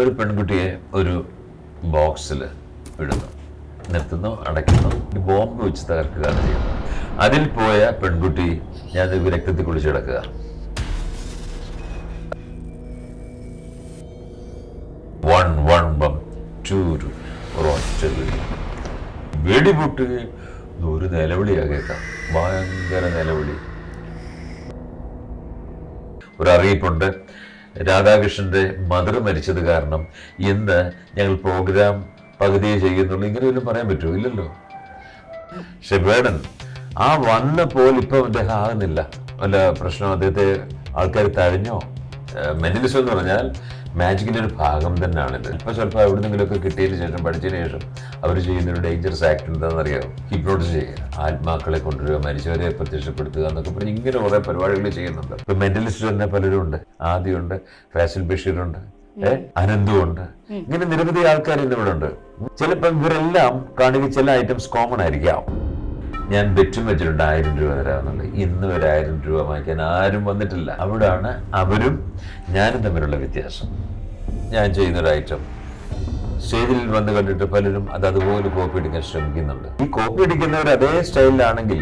ഒരു പെൺകുട്ടിയെ ഒരു ബോക്സിൽ ഇടുന്നു, നിർത്തുന്നു, അടയ്ക്കുന്നു, ബോംബ് വെച്ച് തകർക്കുകയാണ് ചെയ്യുന്നത്. അതിൽ പോയ പെൺകുട്ടി ഞാൻ രക്തത്തിൽ കുളിച്ച് കിടക്കുക. വെടിപൊട്ടുകയും ഒരു നിലവിളിയാ കേൾക്കാം, ഭയങ്കര നിലവിളി. ഒരു അറിയിപ്പുണ്ട്, രാധാകൃഷ്ണന്റെ മദർ മരിച്ചത് കാരണം ഇന്ന് ഞങ്ങൾ പ്രോഗ്രാം പകുതിയെ ചെയ്യുന്നുള്ളൂ. ഇങ്ങനെ ഒന്നും പറയാൻ പറ്റുമോ? ഇല്ലല്ലോ. പക്ഷെ വേടൻ ആ വന്നപ്പോൾ ഇപ്പം അദ്ദേഹം ആകുന്നില്ല. വല്ല പ്രശ്നം അദ്ദേഹത്തെ ആൾക്കാർ തഴഞ്ഞോ? മെന്റലിസം എന്ന് പറഞ്ഞാൽ മാജിക്കിന്റെ ഒരു ഭാഗം തന്നെയാണിത്. ഇപ്പൊ ചിലപ്പോൾ എവിടെ നിന്നെങ്കിലുമൊക്കെ കിട്ടിയതിന് ശേഷം, പഠിച്ചതിന് ശേഷം അവർ ചെയ്യുന്ന ഒരു ഡേഞ്ചറസ് ആക്ട് എന്താണെന്നറിയാമോ? ഹിപ്നോട്ടിസ് ചെയ്യുക, ആത്മാക്കളെ കൊണ്ടുവരിക, മരിച്ചവരെ പ്രത്യക്ഷപ്പെടുത്തുക എന്നൊക്കെ പറഞ്ഞ് ഇങ്ങനെ കുറെ പരിപാടികൾ ചെയ്യുന്നുണ്ട്. ഇപ്പൊ മെന്റലിസ്റ്റ് തന്നെ പലരും ഉണ്ട്. ആദിയുണ്ട്, ഫാസിൽ ബഷീറുണ്ട്, അനന്തുണ്ട്, ഇങ്ങനെ നിരവധി ആൾക്കാർ ഇന്നിവിടെ ഉണ്ട്. ചിലപ്പോൾ ഇവരെല്ലാം കാണുക ചില ഐറ്റംസ് കോമൺ ആയിരിക്കാം. ഞാൻ ബെറ്റും വെച്ചിട്ടുണ്ട് 1000 രൂപ തരാമെന്നുള്ളത്. ഇന്ന് വരെ 1000 രൂപ വാങ്ങിക്കാൻ ആരും വന്നിട്ടില്ല. അവിടാണ് അവരും ഞാനും തമ്മിലുള്ള വ്യത്യാസം. ഞാൻ ചെയ്യുന്നൊരു ഐറ്റം സ്റ്റേജിൽ വന്ന് കണ്ടിട്ട് പലരും അതുപോലെ കോപ്പി അടിക്കാൻ ശ്രമിക്കുന്നുണ്ട്. ഈ കോപ്പി അടിക്കുന്നവർ അതേ സ്റ്റൈലിലാണെങ്കിൽ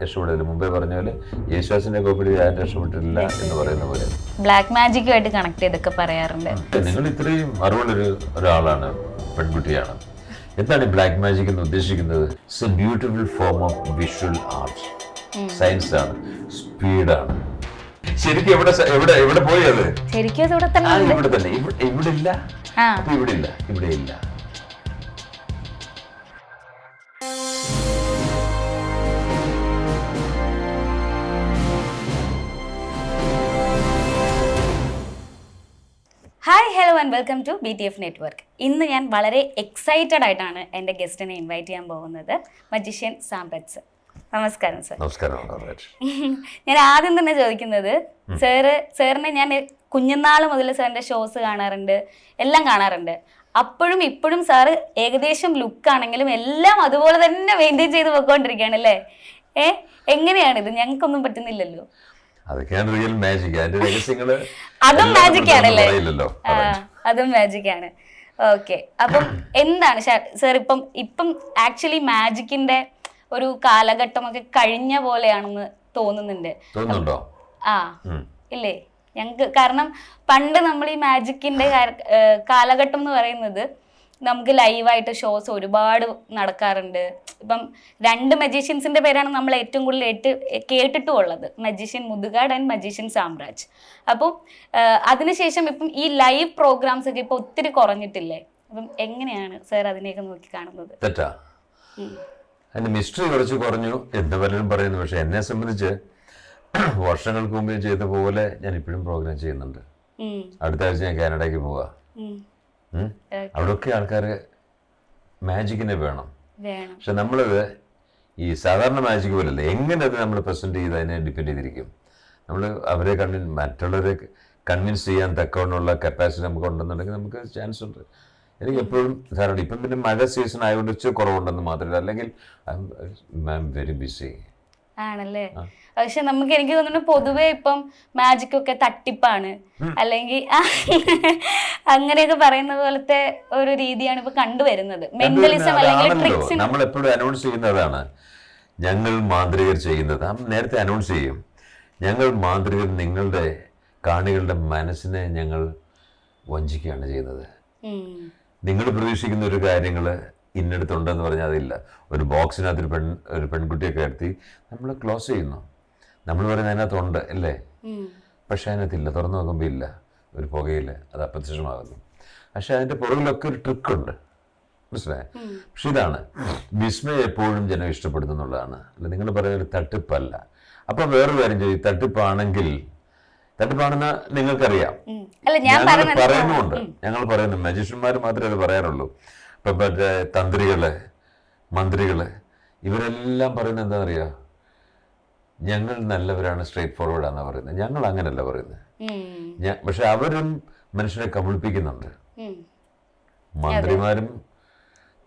രക്ഷപ്പെടില്ല. മുമ്പേ പറഞ്ഞ പോലെ യേശുദാസിന്റെ കോപ്പി അടിച്ച് ആരും രക്ഷപ്പെട്ടിട്ടില്ല എന്ന് പറയുന്ന പോലെ ബ്ലാക്ക് മാജിക്കുമായിട്ട് കണക്ട് ചെയ്തൊക്കെ പറയാറുണ്ട്. നിങ്ങൾ ഇത്രയും അറിവുള്ള ഒരാളാണ്, പെൺകുട്ടിയാണ്. എന്താണ് ബ്ലാക്ക് മാജിക് എന്ന് ഉദ്ദേശിക്കുന്നത്? It's a beautiful form of visual art. Science ആണ്, സ്പീഡാണ്. ശരിക്കും എവിടെ പോയി അത്? ശരിക്കും ഇവിടെ തന്നെ ഇവിടെ ഇല്ല, ഇവിടെ ഇല്ല, ഇവിടെ ഇല്ല. Hi, hello and welcome to BTF network. ഇന്ന് ഞാൻ വളരെ എക്സൈറ്റഡ് ആയിട്ടാണ് എൻ്റെ ഗസ്റ്റിനെ ഇൻവൈറ്റ് ചെയ്യാൻ പോകുന്നത്, മജീഷ്യൻ സാമ്രാജ്. നമസ്കാരം സർ. നമസ്കാരം. ഞാൻ ആദ്യം തന്നെ ചോദിക്കുന്നത്, സാറിനെ ഞാൻ കുഞ്ഞുനാൾ മുതൽ സാറിൻ്റെ ഷോസ് കാണാറുണ്ട്, എല്ലാം കാണാറുണ്ട്. അപ്പോഴും ഇപ്പോഴും സാറ് ഏകദേശം ലുക്കാണെങ്കിലും എല്ലാം അതുപോലെ തന്നെ മെയിൻറ്റെയിൻ ചെയ്ത് പോയിക്കൊണ്ടിരിക്കുകയാണ് അല്ലേ? എങ്ങനെയാണിത്? ഞങ്ങൾക്കൊന്നും പറ്റുന്നില്ലല്ലോ. അതൊക്കെയാണ് റിയൽ മാജിക്. അതിന്റെ രഹസ്യങ്ങള് അതും മാജിക് ആണല്ലേ? അതും മാജിക് ആണ്. ഓക്കെ, അപ്പം എന്താണ് സാർ ഇപ്പം ആക്ച്വലി മാജിക്കിന്റെ ഒരു കാലഘട്ടമൊക്കെ കഴിഞ്ഞ പോലെയാണെന്ന് തോന്നുന്നുണ്ട്. ഇല്ലേ? ഞങ്ങക്ക് കാരണം പണ്ട് നമ്മൾ ഈ മാജിക്കിന്റെ കാലഘട്ടം എന്ന് പറയുന്നത് നമുക്ക് ലൈവായിട്ട് ഷോസ് ഒരുപാട് നടക്കാറുണ്ട്. ഇപ്പം 2 മജീഷ്യൻസിന്റെ പേരാണ് നമ്മൾ ഏറ്റവും കൂടുതൽ കേട്ടിട്ടും ഉള്ളത്, magician Muthukad and magician Samraj. അപ്പോൾ അതിനുശേഷം ഇപ്പം ഈ ലൈവ് പ്രോഗ്രാംസ് ഒക്കെ ഇപ്പൊ ഒത്തിരി കുറഞ്ഞിട്ടില്ലേ? അപ്പം എങ്ങനെയാണ് സാർ അതിനെയൊക്കെ നോക്കി കാണുന്നത്? തെറ്റാ, അതിന്റെ മിസ്റ്ററി കുറച്ച് കുറഞ്ഞു എന്ന് പലരും പറയുന്നു. പക്ഷെ എന്നെ സംബന്ധിച്ച് വർഷങ്ങൾക്ക് മുമ്പേ ചെയ്ത പോലെ ഞാൻ ഇപ്പോഴും പ്രോഗ്രാം ചെയ്യുന്നുണ്ട്. അടുത്ത ആഴ്ച ഞാൻ കാനഡയ്ക്ക് പോവാ. അവിടെയൊക്കെ ആൾക്കാർ മാജിക്കിനെ വേണം. പക്ഷെ നമ്മളത് ഈ സാധാരണ മാജിക് പോലല്ല. എങ്ങനെ അത് നമ്മൾ പ്രസന്റ് ചെയ്ത് അതിനെ ഡിപ്പെൻഡ് ചെയ്തിരിക്കും. നമ്മൾ അവരെ മറ്റുള്ളവരെ കൺവിൻസ് ചെയ്യാൻ തക്കവണ്ണമുള്ള കപ്പാസിറ്റി നമുക്ക് ഉണ്ടെന്നുണ്ടെങ്കിൽ നമുക്ക് ചാൻസ് ഉണ്ട്. എനിക്ക് എപ്പോഴും ധാരണ. ഇപ്പം പിന്നെ മഴ സീസൺ ആയതുകൊണ്ട് ഇച്ചിരി കുറവുണ്ടെന്ന് മാത്രമല്ല, അല്ലെങ്കിൽ ഐ എം വെരി ബിസി ആണല്ലേ? പക്ഷെ എനിക്ക് തോന്നുന്നു പൊതുവെ ഇപ്പം മാജിക് ഒക്കെ തട്ടിപ്പാണ്, അല്ലെങ്കിൽ അങ്ങനെയൊക്കെ പറയുന്ന പോലത്തെ ഒരു രീതിയാണ് ഇപ്പൊ കണ്ടുവരുന്നത്. മെന്റലിസം അല്ലെങ്കിൽ ട്രിക്സ് നമ്മൾ എപ്പോഴും അനൗൺസ് ചെയ്യുന്നതാണ്. ഞങ്ങൾ മാന്ത്രികർ ചെയ്യുന്നത് നേരത്തെ അനൗൺസ് ചെയ്യും. ഞങ്ങൾ മാന്ത്രികർ നിങ്ങളുടെ കാണികളുടെ മനസ്സിനെ ഞങ്ങൾ വഞ്ചിക്കുകയാണ് ചെയ്യുന്നത്. നിങ്ങൾ പ്രതീക്ഷിക്കുന്ന ഒരു കാര്യങ്ങൾ ഇന്നടുത്തുണ്ടെന്ന് പറഞ്ഞാൽ അതില്ല. ഒരു ബോക്സിനകത്ത് ഒരു പെൺകുട്ടിയെ കയറ്റി നമ്മൾ ക്ലോസ് ചെയ്യുന്നു. നമ്മൾ പറയുന്നത് അതിനകത്തുണ്ട് അല്ലേ? പക്ഷെ അതിനകത്തില്ല. തുറന്നു നോക്കുമ്പോൾ ഇല്ല, ഒരു പുകയില്ല, അത് അപ്രത്യക്ഷമാകുന്നു. പക്ഷെ അതിൻ്റെ പുറകിലൊക്കെ ഒരു ട്രിക്കുണ്ട്, മനസ്സിലായോ? പക്ഷെ ഇതാണ് വിസ്മയം എപ്പോഴും ജനം ഇഷ്ടപ്പെടുന്നുള്ളതാണ്. അല്ല, നിങ്ങൾ പറയുന്ന ഒരു തട്ടിപ്പല്ല. അപ്പം വേറൊരു കാര്യം ചെയ്യും, തട്ടിപ്പാണെന്ന് നിങ്ങൾക്കറിയാം. ഞങ്ങൾ പറയുന്നു, മജീഷ്യന്മാർ മാത്രമേ അത് പറയാറുള്ളൂ. ഇപ്പം മറ്റേ തന്ത്രികള്, മന്ത്രികള്, ഇവരെല്ലാം പറയുന്നത് എന്താണെന്നറിയാം? ഞങ്ങൾ നല്ലവരാണ്, സ്ട്രേറ്റ് ഫോർവേഡാണെന്നാണ് പറയുന്നത്. ഞങ്ങൾ അങ്ങനെയല്ല പറയുന്നത്. പക്ഷെ അവരും മനുഷ്യനെ കബളിപ്പിക്കുന്നുണ്ട്. മന്ത്രിമാരും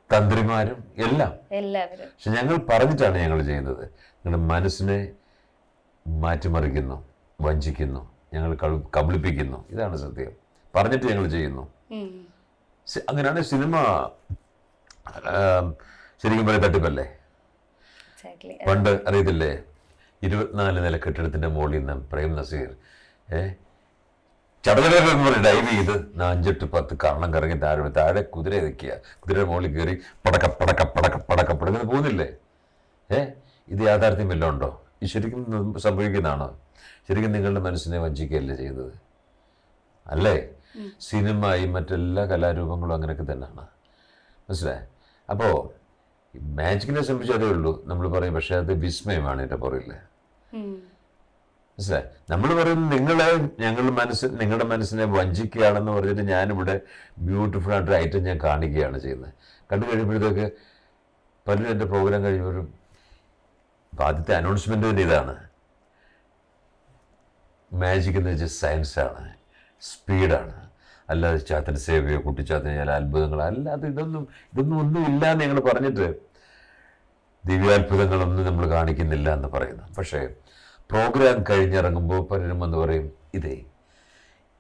തന്ത്രിമാരും എല്ലാം. പക്ഷെ ഞങ്ങൾ പറഞ്ഞിട്ടാണ് ഞങ്ങൾ ചെയ്യുന്നത്. നിങ്ങളുടെ മനസ്സിനെ മാറ്റിമറിക്കുന്നു, വഞ്ചിക്കുന്നു, ഞങ്ങൾ കബളിപ്പിക്കുന്നു. ഇതാണ് സത്യം. പറഞ്ഞിട്ട് ഞങ്ങൾ ചെയ്യുന്നു. അങ്ങനെയാണ് സിനിമ ശരിക്കും പറയാൻ തട്ടിപ്പല്ലേ. പണ്ട് അറിയത്തില്ലേ 24 നില കെട്ടിടത്തിന്റെ മുകളിൽ നിന്ന് പ്രേം നസീർ ചടലരെന്ന് ഡൈവ് ചെയ്ത് 5-8-10 കർണം കറങ്ങി താഴെ കുതിര നിൽക്കുക, കുതിരയുടെ മുകളിൽ കയറി പടക്ക പടക്ക പടക്ക പടക്ക പടങ്ങനെ പോകുന്നില്ലേ? ഇത് യാഥാർത്ഥ്യം വല്ലതും ഉണ്ടോ? ഈ ശരിക്കും സംഭവിക്കുന്നതാണോ? ശരിക്കും നിങ്ങളുടെ മനസ്സിനെ വഞ്ചിക്കുകയല്ലേ ചെയ്തത് അല്ലേ? സിനിമ മറ്റെല്ലാ കലാരൂപങ്ങളും അങ്ങനെയൊക്കെ തന്നെയാണ്, മനസ്സിലായി? അപ്പോൾ മാജിക്കിനെ സംബന്ധിച്ച് അതേ ഉള്ളൂ നമ്മൾ പറയും, പക്ഷെ അത് വിസ്മയമാണ് എൻ്റെ പുറകിൽ, മനസ്സിലായി? നമ്മൾ പറയും നിങ്ങളുടെ മനസ്സിനെ വഞ്ചിക്കുകയാണെന്ന് പറഞ്ഞിട്ട് ഞാനിവിടെ ബ്യൂട്ടിഫുൾ ആയിട്ടൊരു ഐറ്റം ഞാൻ കാണിക്കുകയാണ് ചെയ്യുന്നത്. കണ്ടു കഴിയുമ്പോഴത്തേക്ക് പലരും എൻ്റെ പ്രോഗ്രാം കഴിയുമ്പോഴും ആദ്യത്തെ അനൗൺസ്മെൻ്റ് തന്നെ ഇതാണ്, മാജിക് എന്ന് വെച്ചാൽ സയൻസാണ്, സ്പീഡാണ്, അല്ലാതെ ചാത്തന് സേവയോ കുട്ടിച്ചാത്തന് ചില അത്ഭുതങ്ങൾ അല്ലാതെ ഒന്നും ഇല്ല എന്ന് ഞങ്ങൾ പറഞ്ഞിട്ട് ദിവ്യാത്ഭുതങ്ങളൊന്നും നമ്മൾ കാണിക്കുന്നില്ല എന്ന് പറയുന്നു. പക്ഷേ പ്രോഗ്രാം കഴിഞ്ഞിറങ്ങുമ്പോൾ പലരും എന്ന് പറയും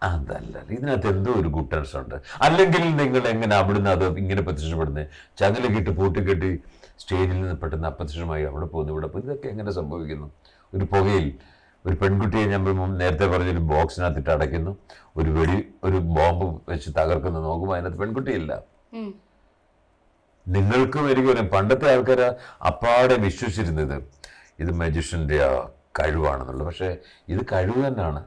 അതല്ല, ഇതിനകത്ത് എന്തോ ഒരു ഗുട്ടൻസ് ഉണ്ട്, അല്ലെങ്കിൽ നിങ്ങൾ എങ്ങനെ അവിടുന്ന് അത് ഇങ്ങനെ പ്രത്യക്ഷപ്പെടുന്നത്, ചങ്ങലക്കിട്ട് പൂട്ടിക്കെട്ടി സ്റ്റേജിൽ നിന്ന് പെട്ടെന്ന് അപ്രത്യക്ഷമായി അവിടെ പോകുന്നു ഇവിടെ പോകുന്നു, ഇതൊക്കെ എങ്ങനെ സംഭവിക്കുന്നു? ഒരു പുകയിൽ ഒരു പെൺകുട്ടിയെ നമ്മൾ നേരത്തെ പറഞ്ഞൊരു ബോക്സിനകത്തിട്ട് അടയ്ക്കുന്നു, ഒരു ബോംബ് വെച്ച് തകർക്കുന്നു, നോക്കുമ്പോൾ അതിനകത്ത് പെൺകുട്ടിയില്ല. നിങ്ങൾക്കും എനിക്ക് പറയാം, പണ്ടത്തെ ആൾക്കാർ അപ്പാടെ വിശ്വസിച്ചിരുന്നത് ഇത് മജിഷ്യൻ്റെ കഴിവാണെന്നുള്ളത്. പക്ഷേ ഇത് കഴിവ് തന്നെയാണ്,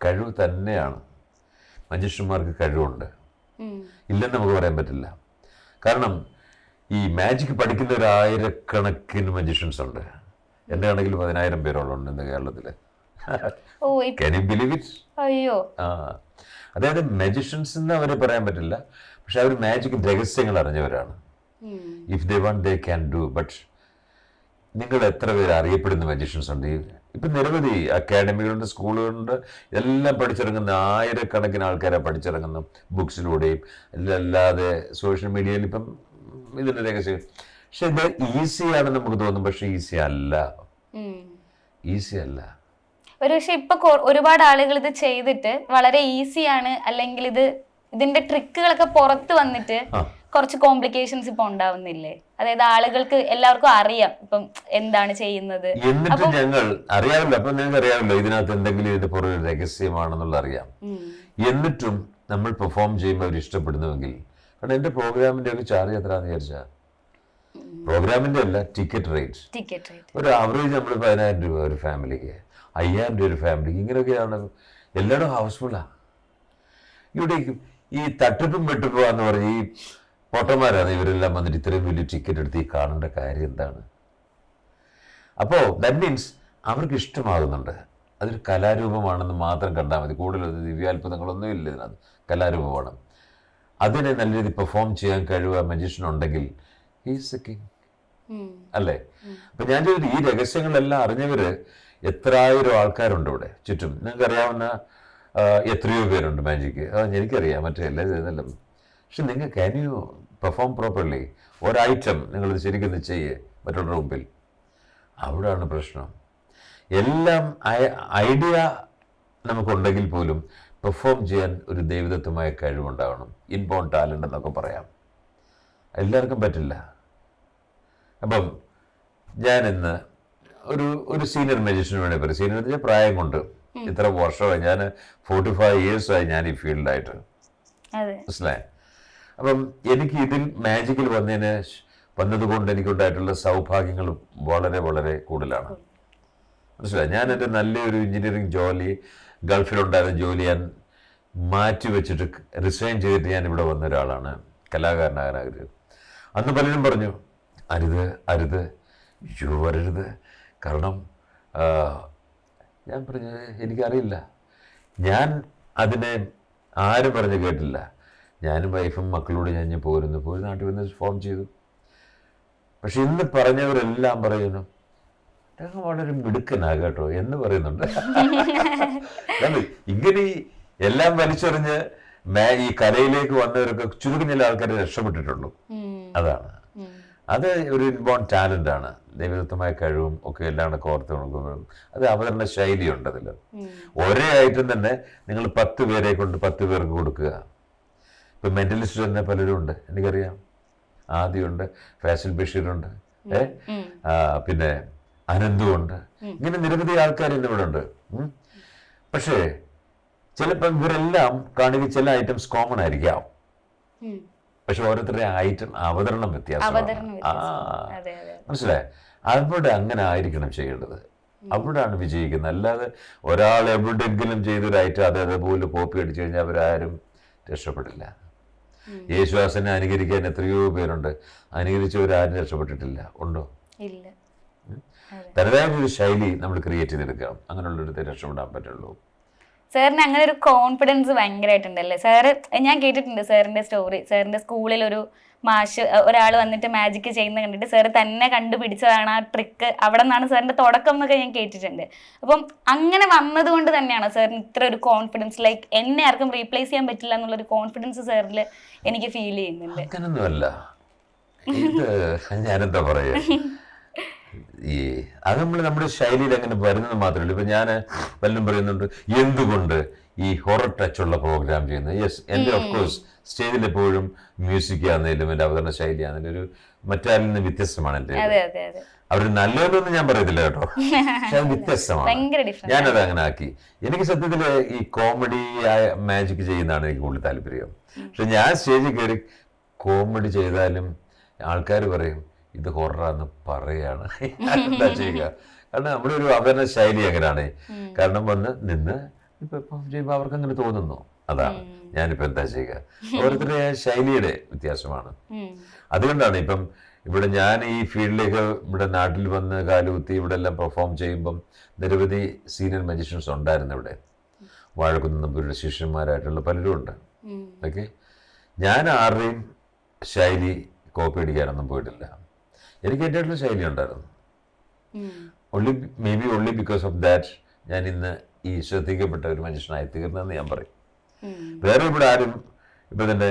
കഴിവ് തന്നെയാണ്. മജിഷ്യന്മാർക്ക് കഴിവുണ്ട്, ഇല്ലെന്ന് നമുക്ക് പറയാൻ പറ്റില്ല. കാരണം ഈ മാജിക് പഠിക്കുന്ന 1000-കണക്കിന് മജിഷ്യൻസ് ഉണ്ട്. എൻ്റെ ആണെങ്കിൽ 10,000 പേരോളം ഉണ്ട് ഇന്ന് കേരളത്തിൽ. Can you believe it? അതായത് മജിഷ്യൻസ് എന്ന് അവരെ പറയാൻ പറ്റില്ല, പക്ഷെ അവർ മാജിക് രഹസ്യങ്ങൾ അറിഞ്ഞവരാണ്. If they want they can do. But നിങ്ങൾ എത്ര പേര് അറിയപ്പെടുന്ന മജിഷ്യൻസ് ഉണ്ട്? ഇപ്പം നിരവധി അക്കാഡമികളുണ്ട്, സ്കൂളുകളുണ്ട്, എല്ലാം പഠിച്ചിറങ്ങുന്ന 1000-കണക്കിന് ആൾക്കാരെ പഠിച്ചിറങ്ങുന്നു, ബുക്സിലൂടെയും അല്ലാതെ സോഷ്യൽ മീഡിയയിൽ. ഇപ്പം ഇതിൻ്റെ രഹസ്യം, പക്ഷെ ഇത് ഈസിയാണെന്ന് നമുക്ക് തോന്നും, പക്ഷെ ഈസി അല്ല. പക്ഷെ ഇപ്പൊ ഒരുപാട് ആളുകൾ ഇത് ചെയ്തിട്ട് വളരെ ഈസിയാണ്, അല്ലെങ്കിൽ ഇതിന്റെ ട്രിക്കുകളൊക്കെ പുറത്ത് വന്നിട്ട് കുറച്ച് കോംപ്ലിക്കേഷൻസ് ഇപ്പൊ ഉണ്ടാവുന്നില്ലേ? അതായത് ആളുകൾക്ക് എല്ലാവർക്കും അറിയാം ഇപ്പം എന്താണ് ചെയ്യുന്നത്, എന്നിട്ട് ഞങ്ങൾ അറിയാമല്ലോ. അപ്പൊ നിങ്ങൾക്ക് അറിയാമല്ലോ ഇതിനകത്ത് എന്തെങ്കിലും ഇതിന്റെ പുറകെ രഹസ്യമാണെന്നുള്ള അറിയാം. എന്നിട്ടും നമ്മൾ പെർഫോം ചെയ്യുമ്പോൾ അവർ ഇഷ്ടപ്പെടുന്നുവെങ്കിൽ, കാരണം എന്റെ പ്രോഗ്രാമിന്റെ ഒക്കെ ചാർജ് എത്രയാണെന്ന് വിചാരിച്ചാ, പ്രോഗ്രാമിന്റെ അല്ല, ടിക്കറ്റ് റേറ്റ് ഒരു ആവറേജ് നമ്മൾ 10,000 രൂപ ഒരു ഫാമിലിക്ക്, 5,000 രൂപ ഒരു ഫാമിലിക്ക്, ഇങ്ങനെയൊക്കെയാണ്. എല്ലായിടും ഹൗസ്ഫുള്ളാണ്. ഇവിടെ ഈ തട്ടിപ്പും വെട്ടിപ്പോവാന്ന് പറഞ്ഞ് ഈ പൊട്ടന്മാരാണ് ഇവരെല്ലാം വന്നിട്ട് ഇത്രയും വലിയ ടിക്കറ്റ് എടുത്ത് ഈ കാണേണ്ട കാര്യം എന്താണ്? അപ്പോൾ ദാറ്റ് മീൻസ് അവർക്ക് ഇഷ്ടമാകുന്നുണ്ട്, അതൊരു കലാരൂപമാണെന്ന് മാത്രം കണ്ടാൽ മതി. കൂടുതലൊന്നും ദിവ്യാത്ഭുതങ്ങളൊന്നും ഇല്ല ഇതിനകത്ത്, കലാരൂപമാണ്. അതിനെ നല്ല രീതിയിൽ പെർഫോം ചെയ്യാൻ കഴിവ് മജീഷ്യൻ ഉണ്ടെങ്കിൽ ഹീസ് എ കിങ് അല്ലേ? അപ്പം ഞാൻ ചോദിച്ചു, ഈ രഹസ്യങ്ങളെല്ലാം അറിഞ്ഞവര് എത്രായിരം ആൾക്കാരുണ്ട് ഇവിടെ ചുറ്റും. നിങ്ങൾക്ക് അറിയാവുന്ന എത്രയോ പേരുണ്ട് മാജിക്ക്, എനിക്കറിയാം, മറ്റേ എല്ലാം. പക്ഷെ നിങ്ങൾ ക്യാൻ യു പെർഫോം പ്രോപ്പർലി? ഒരൈറ്റം നിങ്ങളിത് ശരിക്കും ചെയ്യേ മറ്റുള്ളവരുടെ മുമ്പിൽ, അവിടെയാണ് പ്രശ്നം. എല്ലാം ഐഡിയ നമുക്കുണ്ടെങ്കിൽ പോലും പെർഫോം ചെയ്യാൻ ഒരു ദൈവദത്തമായ കഴിവുണ്ടാവണം, ഇൻബോൺ ടാലൻ്റ് എന്നൊക്കെ പറയാം. എല്ലാവർക്കും പറ്റില്ല. അപ്പം ഞാനിന്ന് ഒരു സീനിയർ മജീഷ്യന് വേണ്ടി പറയും. സീനിയർ എന്ന് വെച്ചാൽ പ്രായം കൊണ്ട് ഇത്ര വർഷമായി, ഞാൻ 45 years ഞാൻ ഈ ഫീൽഡായിട്ട്, മനസ്സിലായി? അപ്പം എനിക്ക് ഇതിൽ മാജിക്കിൽ വന്നതുകൊണ്ട് എനിക്കുണ്ടായിട്ടുള്ള സൗഭാഗ്യങ്ങൾ വളരെ വളരെ കൂടുതലാണ്, മനസ്സിലായി? ഞാൻ എൻ്റെ നല്ലൊരു എഞ്ചിനീയറിംഗ് ജോലി, ഗൾഫിലുണ്ടായിരുന്ന ജോലി ഞാൻ മാറ്റി വെച്ചിട്ട് റിസൈൻ ചെയ്തിട്ട് ഞാൻ ഇവിടെ വന്ന ഒരാളാണ്, കലാകാരനാകാൻ ആഗ്രഹം. അന്ന് പലരും പറഞ്ഞു അരുത് വരരുത്. കാരണം ഞാൻ പറഞ്ഞത് എനിക്കറിയില്ല, ഞാൻ അതിനെ ആരും പറഞ്ഞ് കേട്ടില്ല. ഞാനും വൈഫും മക്കളോട് ഞാൻ പോയി നാട്ടിൽ വന്ന് ഫോം ചെയ്തു. പക്ഷെ ഇന്ന് പറഞ്ഞവരെല്ലാം പറയുന്നു വളരെ മിടുക്കനാക കേട്ടോ എന്ന് പറയുന്നുണ്ട്. ഇങ്ങനെ എല്ലാം വലിച്ചെറിഞ്ഞ് ഈ കലയിലേക്ക് വന്നവരൊക്കെ ചുരുക്കം ചില ആൾക്കാർ രക്ഷപ്പെട്ടിട്ടുള്ളൂ. അതാണ്, അത് ഒരു ഇൻബോൺ ടാലന്റ് ആണ്. ദൈവദത്തമായ കഴിവും ഒക്കെ എല്ലാം കൂടെ കോർത്ത് നോക്കുമ്പോഴും അത് അവതരണ ശൈലിയുണ്ട് അതിൽ. ഒരേ ഐറ്റം തന്നെ നിങ്ങൾ 10 പേരെ കൊണ്ട് 10 പേർക്ക് കൊടുക്കുക. ഇപ്പം മെന്റലിസ്റ്റ് തന്നെ പലരും ഉണ്ട്, എനിക്കറിയാം. ആദിയുണ്ട്, ഫാസിൽ ബഷീറുണ്ട്, പിന്നെ അനന്തുണ്ട്, ഇങ്ങനെ നിരവധി ആൾക്കാർ ഇന്നിവിടെ ഉണ്ട്. പക്ഷേ ചിലപ്പോൾ ഇവരെല്ലാം കാണുക ചില ഐറ്റംസ് കോമൺ ആയിരിക്കാം, പക്ഷെ ഓരോരുത്തരുടെ ഐറ്റം അവതരണം വ്യത്യാസമാണ്. മനസ്സിലായി? അവിടെ അങ്ങനെ ആയിരിക്കണം ചെയ്യേണ്ടത്. അവിടെയാണ് വിജയിക്കുന്നത്. അല്ലാതെ ഒരാൾ എവിടെയെങ്കിലും ചെയ്തൊരു ഐറ്റം അതേപോലെ കോപ്പി അടിച്ചു കഴിഞ്ഞാൽ അവരാരും രക്ഷപ്പെടില്ല. യേശുദാസിനെ അനുകരിക്കാൻ എത്രയോ പേരുണ്ട്, അനുകരിച്ചവരാരും രക്ഷപ്പെട്ടിട്ടില്ല. ഉണ്ടോ? തനതായ ഒരു ശൈലി നമ്മൾ ക്രിയേറ്റ് ചെയ്തെടുക്കണം, അങ്ങനെയുള്ളൊരിടത്തെ രക്ഷപ്പെടാൻ പറ്റുള്ളൂ. സാറിന് അങ്ങനെ ഒരു കോൺഫിഡൻസ് ഭയങ്കരമായിട്ടുണ്ടല്ലേ സാറ്? ഞാൻ കേട്ടിട്ടുണ്ട് സാറിന്റെ സ്റ്റോറി. സാറിന്റെ സ്കൂളിൽ ഒരു മാഷ് ഒരാൾ വന്നിട്ട് മാജിക് ചെയ്യുന്ന കണ്ടിട്ട് സാറ് തന്നെ കണ്ടുപിടിച്ചതാണ് ആ ട്രിക്ക്. അവിടെ നിന്നാണ് സാറിന്റെ തുടക്കം എന്നൊക്കെ ഞാൻ കേട്ടിട്ടുണ്ട്. അപ്പം അങ്ങനെ വന്നത് കൊണ്ട് തന്നെയാണ് സാറിന് ഇത്ര ഒരു കോൺഫിഡൻസ്, ലൈക്ക് എന്നെ ആർക്കും റീപ്ലേസ് ചെയ്യാൻ പറ്റില്ല എന്നുള്ളൊരു കോൺഫിഡൻസ് സാറിൽ എനിക്ക് ഫീൽ ചെയ്യുന്നുണ്ട്. അങ്ങനൊന്നുമല്ല, ഇത് ഞാനെന്താ പറയാ, അത് നമ്മുടെ ശൈലിയിൽ അങ്ങനെ വരുന്നത് മാത്രമല്ല. ഇപ്പൊ ഞാൻ വല്ലതും പറയുന്നുണ്ട് എന്തുകൊണ്ട് ഈ ഹൊറർ ടച്ചുള്ള പ്രോഗ്രാം ചെയ്യുന്നത്. യെസ്, എൻ്റെ ഓഫ്കോഴ്സ് സ്റ്റേജിൽ എപ്പോഴും മ്യൂസിക് ആണെങ്കിലും എൻ്റെ അവതരണ ശൈലി ആണെങ്കിലും ഒരു മറ്റാരിൽ നിന്ന് വ്യത്യസ്തമാണ് എൻ്റെ. അവർ നല്ലതെന്നൊന്നും ഞാൻ പറയത്തില്ല കേട്ടോ, പക്ഷെ അത് വ്യത്യസ്തമാണ്. ഞാനത് അങ്ങനെ ആക്കി. എനിക്ക് സത്യത്തിൽ ഈ കോമഡി മാജിക് ചെയ്യുന്നതാണ് എനിക്ക് കൂടുതൽ താല്പര്യം. പക്ഷെ ഞാൻ സ്റ്റേജിൽ കയറി കോമഡി ചെയ്താലും ആൾക്കാർ പറയും ഇത് ഹൊററാന്ന് പറയാണ്. എന്താ ചെയ്യുക? കാരണം നമ്മുടെ ഒരു അവതരണ ശൈലി അങ്ങനെയാണ്. കാരണം വന്ന് നിന്ന് ഇപ്പം ചെയ്യുമ്പോൾ അവർക്ക് അങ്ങനെ തോന്നുന്നു. അതാണ് ഞാനിപ്പോൾ എന്താ ചെയ്യുക. ഓരോരുത്തരുടെ ശൈലിയുടെ വ്യത്യാസമാണ്. അതുകൊണ്ടാണ് ഇപ്പം ഇവിടെ ഞാൻ ഈ ഫീൽഡിലേക്ക് ഇവിടെ നാട്ടിൽ വന്ന് കാലുകുത്തി ഇവിടെ എല്ലാം പെർഫോം ചെയ്യുമ്പം നിരവധി സീനിയർ മജീഷ്യൻസ് ഉണ്ടായിരുന്നു ഇവിടെ. വാഴക്കുന്ന് നമ്പൂരിയുടെ ശിഷ്യന്മാരായിട്ടുള്ള പലരും ഉണ്ട്. ഓക്കെ, ഞാൻ ആരുടെയും ശൈലി കോപ്പി അടിക്കാനൊന്നും പോയിട്ടില്ല. എനിക്ക് എൻ്റെ ശൈലി ഉണ്ടായിരുന്നു. ഓൺലി ബിക്കോസ് ഓഫ് ദാറ്റ് ഞാൻ ഇന്ന് ഈ ശ്രദ്ധിക്കപ്പെട്ട ഒരു മനുഷ്യനായി തീർന്നതെന്ന് ഞാൻ പറയും. വേറെ ഇവിടെ ആരും ഇപ്പം തന്നെ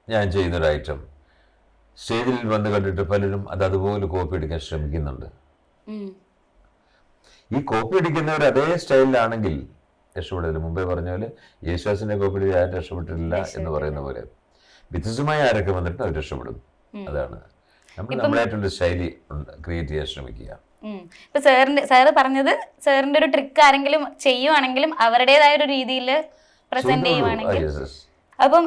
ഞാൻ ചെയ്യുന്നൊരു ഐറ്റം സ്റ്റേജിൽ വന്ന് കണ്ടിട്ട് പലരും അതുപോലെ കോപ്പി അടിക്കാൻ ശ്രമിക്കുന്നുണ്ട്. ഈ കോപ്പി അടിക്കുന്നവർ അതേ സ്റ്റൈലിലാണെങ്കിൽ രക്ഷപ്പെടില്ല. മുമ്പേ പറഞ്ഞ പോലെ യേശുദാസിനെ കോപ്പി അടിച്ച് ആരും രക്ഷപ്പെട്ടിട്ടില്ല എന്ന് പറയുന്ന പോലെ വ്യത്യസ്തമായ ആരൊക്കെ വന്നിട്ട് അവർ രക്ഷപ്പെടും. അതാണ് നമ്മൾ നമ്മളായിട്ടുള്ള ശൈലി ക്രിയേറ്റ് ചെയ്യാൻ ശ്രമിക്കുക. ഇപ്പൊ സാറ് പറഞ്ഞത് സാറിന്റെ ഒരു ട്രിക്ക് ആരെങ്കിലും ചെയ്യുവാണെങ്കിലും അവരുടേതായ ഒരു രീതിയിൽ പ്രസന്റ് ചെയ്യുവാണെങ്കിൽ. അപ്പം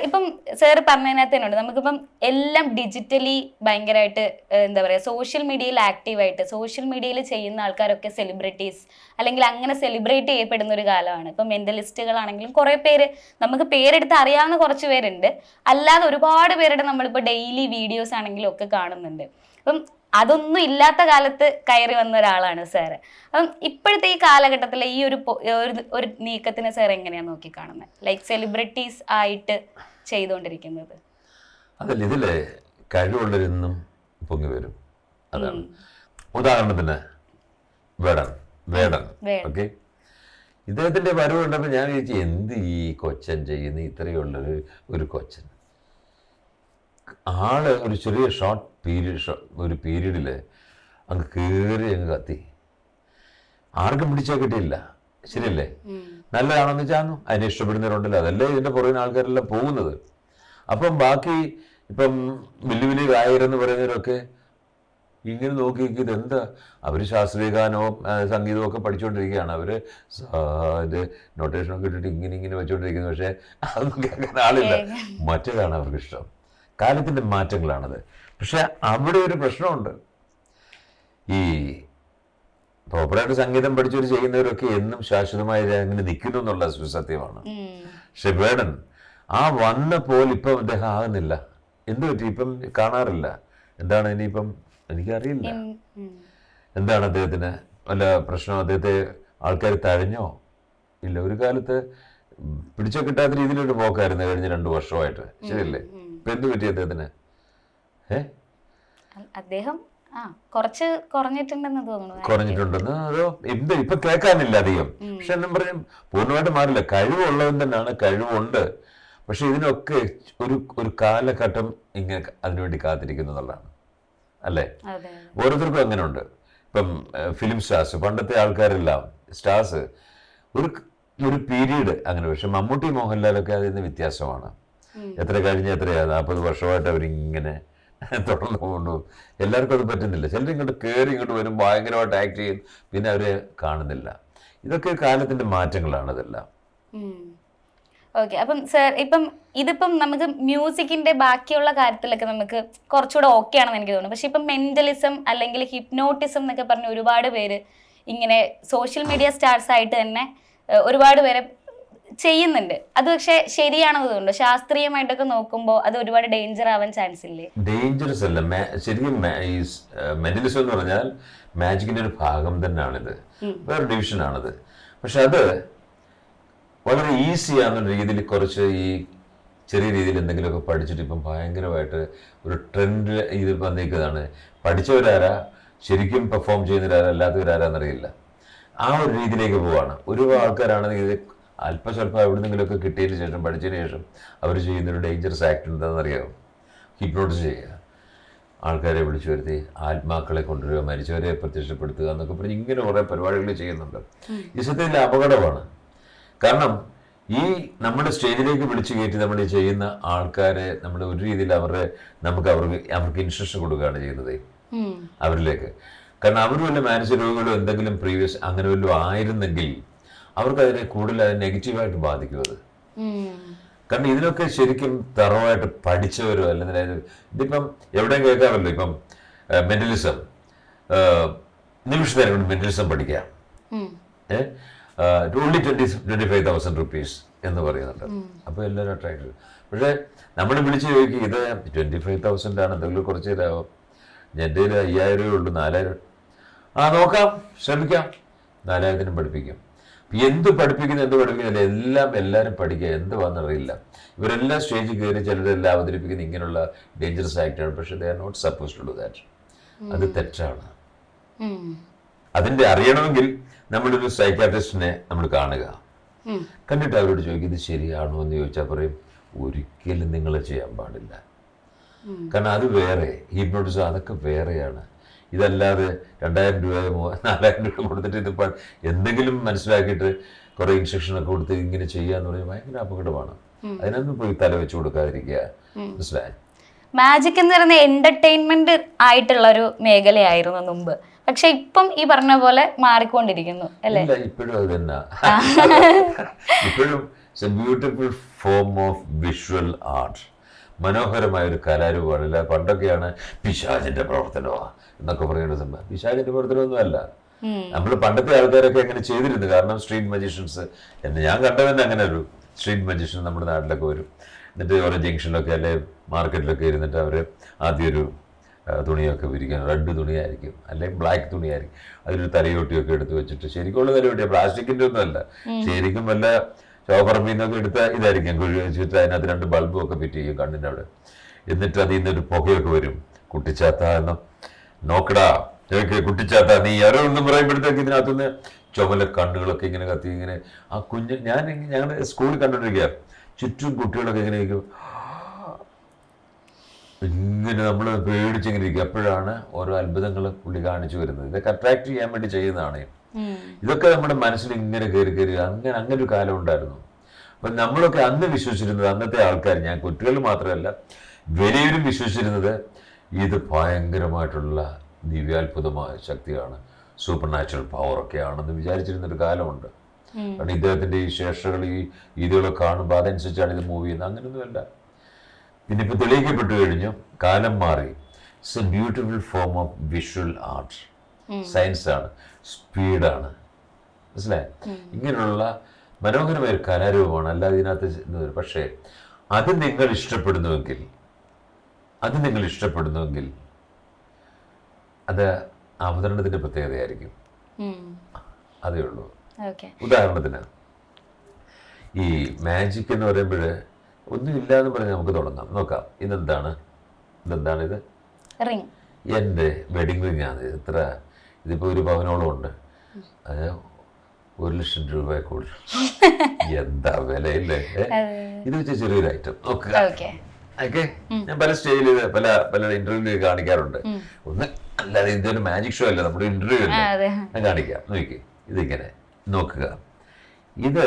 ഇപ്പം സാറ് പറഞ്ഞതിനകത്ത് തന്നെ ഉണ്ട്, നമുക്കിപ്പം എല്ലാം ഡിജിറ്റലി ഭയങ്കരമായിട്ട് എന്താ പറയുക സോഷ്യൽ മീഡിയയിൽ ആക്റ്റീവായിട്ട് സോഷ്യൽ മീഡിയയിൽ ചെയ്യുന്ന ആൾക്കാരൊക്കെ സെലിബ്രിറ്റീസ് അല്ലെങ്കിൽ അങ്ങനെ സെലിബ്രേറ്റ് ചെയ്യപ്പെടുന്ന ഒരു കാലമാണ്. ഇപ്പം മെന്റലിസ്റ്റുകളാണെങ്കിലും കുറേ പേര് നമുക്ക് പേരെടുത്ത് അറിയാവുന്ന കുറച്ച് പേരുണ്ട്, അല്ലാതെ ഒരുപാട് പേരുടെ നമ്മളിപ്പോൾ ഡെയിലി വീഡിയോസ് ആണെങ്കിലും ഒക്കെ കാണുന്നുണ്ട്. അപ്പം അതൊന്നും ഇല്ലാത്ത കാലത്ത് കയറി വന്ന ഒരാളാണ് സാറ്. അപ്പം ഇപ്പോഴത്തെ ഈ കാലഘട്ടത്തിലെ ഈ ഒരു നീക്കത്തിന് സാർ എങ്ങനെയാണ് നോക്കി കാണുന്നത്, ലൈക്ക് സെലിബ്രിറ്റീസ് ആയിട്ട് ചെയ്തുകൊണ്ടിരിക്കുന്നത്? അതല്ല, ഇതിലെ കഴിവുള്ളവരെന്നും പൊങ്ങി വരും. അതാണ്. ഉദാഹരണത്തിന് വേടൻ ഓക്കെ, ഇദ്ദേഹത്തിന്റെ വരവ് കണ്ടപ്പോൾ ഞാൻ വിചാരിച്ചു എന്ത് ഈ കൊച്ചൻ ചെയ്യുന്ന ഇത്രയുള്ളൊരു ഒരു കൊച്ചൻ. ആള് ഒരു ചെറിയ ഷോർട്ട് ഒരു പീരീഡിൽ അങ്ങ് കയറി അങ്ങ് കത്തി, ആർക്കും പിടിച്ചാൽ കിട്ടിയില്ല. ശരിയല്ലേ? നല്ലതാണെന്ന് വെച്ചാൽ അതിനെ ഇഷ്ടപ്പെടുന്നവരുണ്ടല്ലോ, അതല്ലേ ഇതിൻ്റെ പുറകിന് ആൾക്കാരെല്ലാം പോകുന്നത്. അപ്പം ബാക്കി ഇപ്പം വലിയ വലിയ ഗായകരെന്ന് പറയുന്നവരൊക്കെ ഇങ്ങനെ നോക്കി ഇതെന്താ, അവർ ശാസ്ത്രീയ ഗാനവും സംഗീതവും ഒക്കെ പഠിച്ചുകൊണ്ടിരിക്കുകയാണ്. അവർ അതിൻ്റെ നൊട്ടേഷനൊക്കെ ഇട്ടിട്ട് ഇങ്ങനെ വെച്ചുകൊണ്ടിരിക്കുന്നു. പക്ഷേ അതൊന്നും കേൾക്കാൻ ആളില്ല. മറ്റേതാണ് അവർക്ക് ഇഷ്ടം. കാലത്തിൻ്റെ മാറ്റങ്ങളാണത്. പക്ഷെ അവിടെ ഒരു പ്രശ്നമുണ്ട്. ഈ പ്രോപ്പറായിട്ട് സംഗീതം പഠിച്ചവർ ചെയ്യുന്നവരൊക്കെ എന്നും ശാശ്വതമായി അങ്ങനെ നിൽക്കുന്നു എന്നുള്ള സുസത്യമാണ്. പക്ഷെ വേടൻ വന്ന പോലെ ഇപ്പം അദ്ദേഹം ആകുന്നില്ല. എന്ത് പറ്റി? ഇപ്പം കാണാറില്ല. എന്താണ് ഇനിയിപ്പം എനിക്കറിയില്ല. എന്താണ് അദ്ദേഹത്തിന് വല്ല പ്രശ്നം? അദ്ദേഹത്തെ ആൾക്കാർ തഴഞ്ഞോ? ഇല്ല, ഒരു കാലത്ത് പിടിച്ചോ കിട്ടാത്ത രീതിയിലൊരു പോക്കായിരുന്നു കഴിഞ്ഞ 2 വർഷമായിട്ട്. ശരിയല്ലേ? ഇപ്പൊ എന്ത് പറ്റി അദ്ദേഹത്തിന്? അദ്ദേഹം കുറച്ച് കുറഞ്ഞിട്ടുണ്ടെന്ന് തോന്നുന്നു. കുറഞ്ഞിട്ടുണ്ടെന്ന് അതോ എന്ത് ഇപ്പൊ കേൾക്കാനില്ല അധികം. പക്ഷെ എന്നും പറഞ്ഞ് പൂർണ്ണമായിട്ട് മാറില്ല. കഴിവുള്ളവൻ തന്നെയാണ്, കഴിവുണ്ട്. പക്ഷെ ഇതിനൊക്കെ ഒരു കാലഘട്ടം ഇങ്ങനെ അതിനുവേണ്ടി കാത്തിരിക്കുന്നു എന്നുള്ളതാണ്. അല്ലേ? അതെ. ഓരോരുത്തർക്കും അങ്ങനെ ഉണ്ട്. ഇപ്പം ഫിലിം സ്റ്റാർസ്, പണ്ടത്തെ ആൾക്കാരെല്ലാം സ്റ്റാർസ് ഒരു ഒരു പീരീഡ് അങ്ങനെ. പക്ഷെ മമ്മൂട്ടി മോഹൻലാലൊക്കെ അതിൽ നിന്ന് വ്യത്യാസമാണ്. എത്ര കഴിഞ്ഞ എത്രയാണ് 40 വർഷമായിട്ട് അവരിങ്ങനെ തുടർന്ന് കൊണ്ടു. എല്ലാവർക്കും അത് പറ്റുന്നില്ല. ചിലർ ഇങ്ങോട്ട് കയറി ഇങ്ങോട്ട് വരും, ഭയങ്കരമായിട്ട് ആക്ട് ചെയ്യും, പിന്നെ അവരെ കാണുന്നില്ല. ഇതൊക്കെ കാലത്തിന്റെ മാറ്റങ്ങളാണ് ഇതെല്ലാം. ഓക്കെ. അപ്പം സർ, ഇതിപ്പം നമുക്ക് മ്യൂസിക്കിന്റെ ബാക്കിയുള്ള കാര്യത്തിലൊക്കെ നമുക്ക് കുറച്ചുകൂടെ ഓക്കെ ആണെന്ന് എനിക്ക് തോന്നുന്നു. പക്ഷെ ഇപ്പം മെന്റലിസം അല്ലെങ്കിൽ ഹിപ്നോട്ടിസം എന്നൊക്കെ പറഞ്ഞ ഒരുപാട് പേര് ഇങ്ങനെ സോഷ്യൽ മീഡിയ സ്റ്റാർസ് ആയിട്ട് തന്നെ ഒരുപാട് പേരെ ചെയ്യുന്നുണ്ട്. അത് പക്ഷെ ശരിയാണെന്ന് തോന്നുന്നു. ശാസ്ത്രീയമായിട്ടൊക്കെ നോക്കുമ്പോൾ അത് ഒരുപാട് ഡേഞ്ചർ ആവാൻ ചാൻസ് ഇല്ലേ? ഡേഞ്ചറസ് അല്ല. ശരിക്കും മെന്റലിസം എന്ന് പറഞ്ഞാൽ മാജിക്കിന്റെ ഒരു ഭാഗം തന്നെയാണിത്, വേറെ ഡിവിഷനാണിത്. പക്ഷെ അത് വളരെ ഈസി ആകുന്ന രീതിയിൽ കുറച്ച് ഈ ചെറിയ രീതിയിൽ എന്തെങ്കിലുമൊക്കെ പഠിച്ചിട്ട് ഇപ്പം ഭയങ്കരമായിട്ട് ഒരു ട്രെൻഡ് ഇത് വന്നേക്കുന്നതാണ്. പഠിച്ചവരാരാ, ശരിക്കും പെർഫോം ചെയ്യുന്നവരാരാ, അല്ലാത്തവരാരാന്നറിയില്ല. ആ ഒരു രീതിയിലേക്ക് പോവാണ്. ഒരു ആൾക്കാരാണെങ്കിൽ ഇത് അല്പസ്വല്പം എവിടെന്നെങ്കിലുമൊക്കെ കിട്ടിയതിന് ശേഷം, പഠിച്ചതിന് ശേഷം അവർ ചെയ്യുന്നൊരു ഡേഞ്ചറസ് ആക്ട് എന്താണെന്നറിയാമോ? ഹിപ്നോട്ടിസ് ചെയ്യുക, ആൾക്കാരെ വിളിച്ചു വരുത്തി ആത്മാക്കളെ കൊണ്ടുവരിക, മരിച്ചവരെ പ്രത്യക്ഷപ്പെടുത്തുക എന്നൊക്കെ പറഞ്ഞ് ഇങ്ങനെ കുറേ പരിപാടികൾ ചെയ്യുന്നുണ്ട്. ഈ സത്യത്തിൽ അപകടമാണ്. കാരണം ഈ നമ്മുടെ സ്റ്റേജിലേക്ക് വിളിച്ചു കയറ്റി നമ്മൾ ഈ ചെയ്യുന്ന ആൾക്കാരെ നമ്മൾ ഒരു രീതിയിൽ അവർക്ക് ഇൻസ്ട്രക്ഷൻ കൊടുക്കുകയാണ് ചെയ്യുന്നത് അവരിലേക്ക്. കാരണം അവർ വല്ല മാനസിക രോഗികളോ എന്തെങ്കിലും പ്രീവിയസ് അങ്ങനെ വല്ലതും ആയിരുന്നെങ്കിൽ അവർക്ക് അതിനെ കൂടുതൽ നെഗറ്റീവായിട്ട് ബാധിക്കും അത്. കാരണം ഇതിനൊക്കെ ശരിക്കും തറവായിട്ട് പഠിച്ചവരോ അല്ലെങ്കിൽ ഇതിപ്പം എവിടെയും കേൾക്കാമല്ലോ. ഇപ്പം മെന്റലിസം നിമിഷത്തേരം കൊണ്ട് മെന്റലിസം പഠിക്കാം, ഓൺലി 25,000 rupees എന്ന് പറയുന്നുണ്ട്. അപ്പോൾ എല്ലാവരും അട്രാക്ട്. പക്ഷേ നമ്മൾ വിളിച്ച് ചോദിക്കും, ഇത് 25,000 ആണ്, എന്തെങ്കിലും കുറച്ച് തരാമോ? എൻ്റെ 5,000 ഉള്ളൂ, 4,000. നോക്കാം, ശ്രമിക്കാം. 4,000 പഠിപ്പിക്കും. എന്ത് പഠിപ്പിക്കുന്നില്ല, എല്ലാവരും പഠിക്കുക. എന്ത് വന്നറിയില്ല. ഇവരെല്ലാം സ്റ്റേജിൽ കയറി ചിലരെല്ലാം അവതരിപ്പിക്കുന്ന ഇങ്ങനെയുള്ള ഡേഞ്ചറസ് ആക്ടാണ്. പക്ഷെ they are not suppose to do that. അത് തെറ്റാണ്. അതിൻ്റെ അറിയണമെങ്കിൽ നമ്മളൊരു സൈക്കാട്രിസ്റ്റിനെ നമ്മൾ കാണുക, കണ്ടിട്ട് അവരോട് ചോദിക്കും ഇത് ശരിയാണോ എന്ന് ചോദിച്ചാൽ പറയും ഒരിക്കലും നിങ്ങൾ ചെയ്യാൻ പാടില്ല. കാരണം അത് വേറെ, ഹിപ്നോട്ടിസം അതൊക്കെ വേറെയാണ്. ഇതല്ലാതെ 2,000 രൂപയോ 4,000 രൂപ കൊടുത്തിട്ട് ഇതിപ്പോൾ എന്തെങ്കിലും മനസ്സിലാക്കിയിട്ട് കുറേ ഇൻസ്ട്രക്ഷനൊക്കെ കൊടുത്ത് ഇങ്ങനെ ചെയ്യാന്ന് പറഞ്ഞാൽ ഭയങ്കര അപകടമാണ്. അതിനൊന്നും പോയി തല വെച്ച് കൊടുക്കാതിരിക്കുക. മനസ്സിലായി? മാജിക് എന്ന് പറയുന്ന എന്റർടൈൻമെന്റ് ആയിട്ടുള്ള ഒരു മേഖലയായിരുന്നു മുമ്പ്. പക്ഷെ ഇപ്പം ഈ പറഞ്ഞ പോലെ മാറിക്കൊണ്ടിരിക്കുന്നു അല്ലേ? ഇപ്പോഴും അത് തന്നെ. ഇപ്പോഴും beautiful form of visual art, മനോഹരമായ ഒരു കലാരൂപമാണ്. പണ്ടൊക്കെയാണ് പിശാചിന്റെ പ്രവർത്തനമോ എന്നൊക്കെ പറയുന്ന സംഭവം. പിശാചിന്റെ പ്രവർത്തനമൊന്നും അല്ല. നമ്മൾ പണ്ടത്തെ ആൾക്കാരൊക്കെ അങ്ങനെ ചെയ്തിരുന്നു. കാരണം സ്ട്രീറ്റ് മജീഷ്യൻസ് ഞാൻ കണ്ടതന്നെ അങ്ങനെ ഒരു സ്ട്രീറ്റ് മജീഷ്യൻ നമ്മുടെ നാട്ടിലൊക്കെ വരും. എന്നിട്ട് ഓരോ ജംഗ്ഷനിലൊക്കെ അല്ലെ മാർക്കറ്റിലൊക്കെ ഇരുന്നിട്ട് അവർ ആദ്യം ഒരു തുണിയൊക്കെ വിരിക്കാൻ, റെഡ് തുണിയായിരിക്കും അല്ലെങ്കിൽ ബ്ലാക്ക് തുണിയായിരിക്കും, അതിലൊരു തലയോട്ടിയൊക്കെ എടുത്ത് വെച്ചിട്ട്, ശരിക്കുള്ള തലയോട്ടിയാണ്, പ്ലാസ്റ്റിക്കിൻ്റെ ഒന്നും അല്ല, ശരിക്കും വല്ല ചോപ്പറമ്പിൽ നിന്നൊക്കെ എടുത്ത ഇതായിരിക്കും, കുഴി വെച്ചിട്ട് അതിനകത്ത് 2 ബൾബും ഒക്കെ ഫിറ്റ് ചെയ്യും കണ്ണിൻ്റെ അവിടെ. എന്നിട്ട് അതിൽ നിന്നൊരു പുകയൊക്കെ വരും. കുട്ടിച്ചാത്ത എന്നും നോക്കടാ കുട്ടിച്ചാത്ത നീ ആരോ ഒന്നും പറയുമ്പോഴത്തേക്ക് ഇതിനകത്തുനിന്ന് ചുമല കണ്ണുകളൊക്കെ ഇങ്ങനെ കത്തി ഇങ്ങനെ ആ കുഞ്ഞ്. ഞങ്ങളുടെ സ്കൂളിൽ കണ്ടുകൊണ്ടിരിക്കുക, ചുറ്റും കുട്ടികളൊക്കെ ഇങ്ങനെ ഇരിക്കും, ഇങ്ങനെ നമ്മൾ പേടിച്ചിങ്ങനെ ഇരിക്കും. അപ്പോഴാണ് ഓരോ അത്ഭുതങ്ങൾ പുള്ളി കാണിച്ചു വരുന്നത്. ഇതൊക്കെ അട്രാക്ട് ചെയ്യാൻ വേണ്ടി ചെയ്യുന്നതാണ്. ഇതൊക്കെ നമ്മുടെ മനസ്സിൽ ഇങ്ങനെ കയറി അങ്ങനെ ഒരു കാലം ഉണ്ടായിരുന്നു. അപ്പം നമ്മളൊക്കെ അന്ന് വിശ്വസിച്ചിരുന്നത്, അന്നത്തെ ആൾക്കാർ, ഞാൻ കുട്ടികൾ മാത്രമല്ല വലിയവരും വിശ്വസിച്ചിരുന്നത് ഇത് ഭയങ്കരമായിട്ടുള്ള ദിവ്യാത്ഭുതമായ ശക്തിയാണ്, സൂപ്പർ നാച്ചുറൽ പവറൊക്കെ ആണെന്ന് വിചാരിച്ചിരുന്നൊരു കാലമുണ്ട്. കാരണം ഇദ്ദേഹത്തിൻ്റെ ഈ ശേഷകൾ ഈ രീതികളൊക്കെ കാണുമ്പോൾ അതനുസരിച്ചാണ് ഇത് മൂവ് ചെയ്യുന്നത്. അങ്ങനെയൊന്നുമല്ല. പിന്നെ ഇപ്പോൾ തെളിയിക്കപ്പെട്ടു കഴിഞ്ഞു, കാലം മാറി. It's a beautiful form of visual art. സയൻസാണ്, സ്പീഡാണ്. മനസ്സിലായി? ഇങ്ങനെയുള്ള മനോഹരമായ ഒരു കലാരൂപമാണ്. അല്ലാതെ ഇതിനകത്ത് പക്ഷേ അത് നിങ്ങൾ ഇഷ്ടപ്പെടുന്നുവെങ്കിൽ അത് അവതരണത്തിന്റെ പ്രത്യേകതയായിരിക്കും. അതേ ഉള്ളൂ. ഉദാഹരണത്തിന് ഈ മാജിക് എന്ന് പറയുമ്പോൾ ഒന്നുമില്ല എന്ന് പറഞ്ഞ് നമുക്ക് തുടങ്ങാം. നോക്കാം, ഇതെന്താണ് ഇത്? എൻ്റെ വെഡിങ് റിംഗ് ആണ്. ഇതിപ്പോൾ 1 പവനോളം ഉണ്ട്. അത് 1,00,000 രൂപ കൂടുതൽ. എന്താ വിലയില്ലേ? ഇത് വെച്ച ചെറിയൊരു ഐറ്റം നോക്കുക. ഓക്കെ, ഞാൻ പല സ്റ്റേജിൽ പല ഇന്റർവ്യൂ കാണിക്കാറുണ്ട്. ഒന്ന് അല്ലാതെ ഇതൊരു മാജിക് ഷോ അല്ല, നമ്മുടെ ഇന്റർവ്യൂ അല്ലേ, ഞാൻ കാണിക്കാം. നോക്കി, ഇതിങ്ങനെ നോക്കുക. ഇത്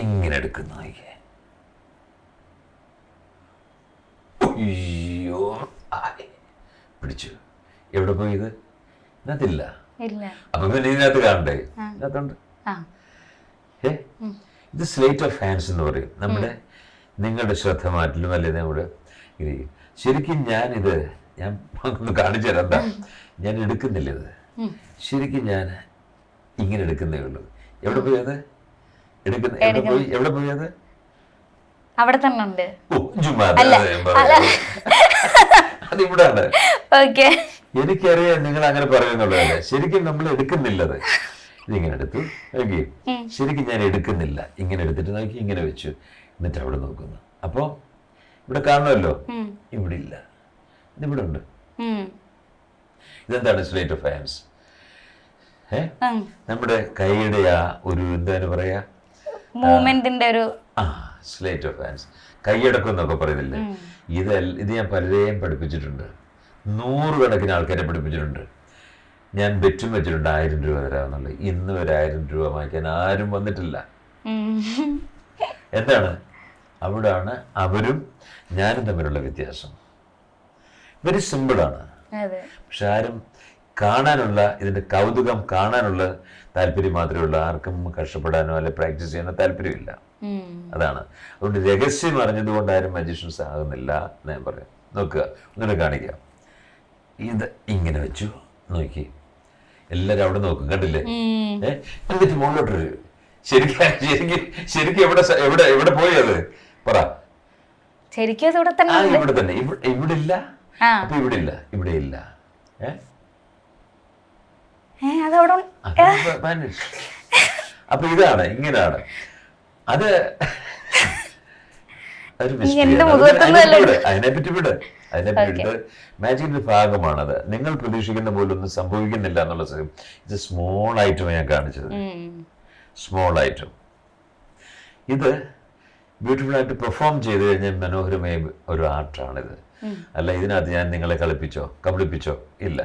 ഇങ്ങനെ എടുക്കുന്നു. നോക്കിയേ, അയ്യോ പിടിച്ചു. എവിടെ പോയി ഇത്? ഇതിനകത്തില്ല. അപ്പൊ പിന്നെ ഇതിനകത്ത് കാണണ്ടേ? ഇതിനകത്തുണ്ട്. ഇത് സ്ലേറ്റ് ഓഫ് ഹാൻഡ്സ് എന്ന് പറയും. നിങ്ങളുടെ ശ്രദ്ധ മാറ്റലും അല്ലേ നമ്മുടെ ശരിക്കും ഞാൻ ഒന്ന് കാണിച്ചു തരാം. എന്താ, ഞാൻ എടുക്കുന്നില്ല ഇത്. ശരിക്കും ഞാൻ ഇങ്ങനെ എടുക്കുന്നേ ഉള്ളൂ. എവിടെ പോയി അത്? എവിടെ പോയി അത്? അവിടെ തന്നെ ഉണ്ട്. അതിവിടാണ്. എനിക്കറിയാം നിങ്ങൾ അങ്ങനെ പറയുന്നുള്ളതല്ലേ. ശരിക്കും നമ്മൾ എടുക്കുന്നില്ലത്. ഇതിങ്ങനെ എടുത്തു. നോക്കി, ശരിക്കും ഞാൻ എടുക്കുന്നില്ല. ഇങ്ങനെ എടുത്തിട്ട് നോക്കി, ഇങ്ങനെ വെച്ചു. എന്നിട്ട് അവിടെ നോക്കുന്നു. അപ്പൊ ഇവിടെ കാണുമല്ലോ, ഇവിടെ ഇല്ല, ഇതിവിടെ ഉണ്ട്. ഇതെന്താണ് സ്ലേറ്റ് ഓഫ് ഹാൻഡ്സ്? നമ്മുടെ കൈയുടെ ആ ഒരു എന്താണ് പറയാ, മൂവ്മെന്റിന്റെ ഒരു സ്ലേറ്റ് ഓഫ് ഹാൻഡ്സ്. കൈയടക്കം എന്നൊക്കെ പറയുന്നില്ലേ? ഇത് ഞാൻ പലരെയും പഠിപ്പിച്ചിട്ടുണ്ട്. 100 കണക്കിന് ആൾക്കാരെ പഠിപ്പിച്ചിട്ടുണ്ട്. ഞാൻ ബെറ്റും വെച്ചിട്ടുണ്ട് 1000 രൂപ തരാമെന്നുള്ളത്. ഇന്ന് ഒരു 1000 രൂപ വാങ്ങിക്കാൻ ആരും വന്നിട്ടില്ല. എന്താണ്? അവിടാണ് അവരും ഞാനും തമ്മിലുള്ള വ്യത്യാസം. വെരി സിമ്പിളാണ്. പക്ഷെ ആരും കാണാനുള്ള, ഇതിന്റെ കൗതുകം കാണാനുള്ള താല്പര്യം മാത്രമേ ഉള്ളൂ. ആർക്കും കഷ്ടപ്പെടാനോ അല്ലെ പ്രാക്ടീസ് ചെയ്യാനോ താല്പര്യമില്ല. അതാണ്. അതുകൊണ്ട് രഹസ്യം അറിഞ്ഞതുകൊണ്ട് ആരും മജീഷ്യൻസ് ആകുന്നില്ല എന്ന് ഞാൻ പറയാം. നോക്കുക, ഒന്നുകൂടെ കാണിക്കാം. ഇത് ഇങ്ങനെ വെച്ചു. നോക്കി, എല്ലാരും അവിടെ നോക്കും. കണ്ടില്ലേ? എന്നിട്ട് മുകളിലോട്ടൊരു ശരിക്കും എവിടെ പോയി അത് പറ. ഇവിടെ തന്നെ. ഇവിടെ ഇല്ല. അപ്പൊ ഇവിടെ ഇല്ല, ഇവിടെ ഇല്ല. അപ്പൊ ഇതാണ്, ഇങ്ങനെയാണ് അത്. അതിനെപ്പറ്റി വിട്. മാജിക്കിന്റെ ഭാഗമാണത്. നിങ്ങൾ പ്രതീക്ഷിക്കുന്ന പോലെ ഒന്നും സംഭവിക്കുന്നില്ല എന്നുള്ള ഇത് സ്മോൾ ഐറ്റം ഞാൻ കാണിച്ചത്. സ്മോൾ ഐറ്റം ഇത് ബ്യൂട്ടിഫുൾ ആയിട്ട് പെർഫോം ചെയ്ത് കഴിഞ്ഞാൽ മനോഹരമായ ഒരു ആർട്ടാണിത്. അല്ല ഇതിനകത്ത് ഞാൻ നിങ്ങളെ കബളിപ്പിച്ചോ? ഇല്ല.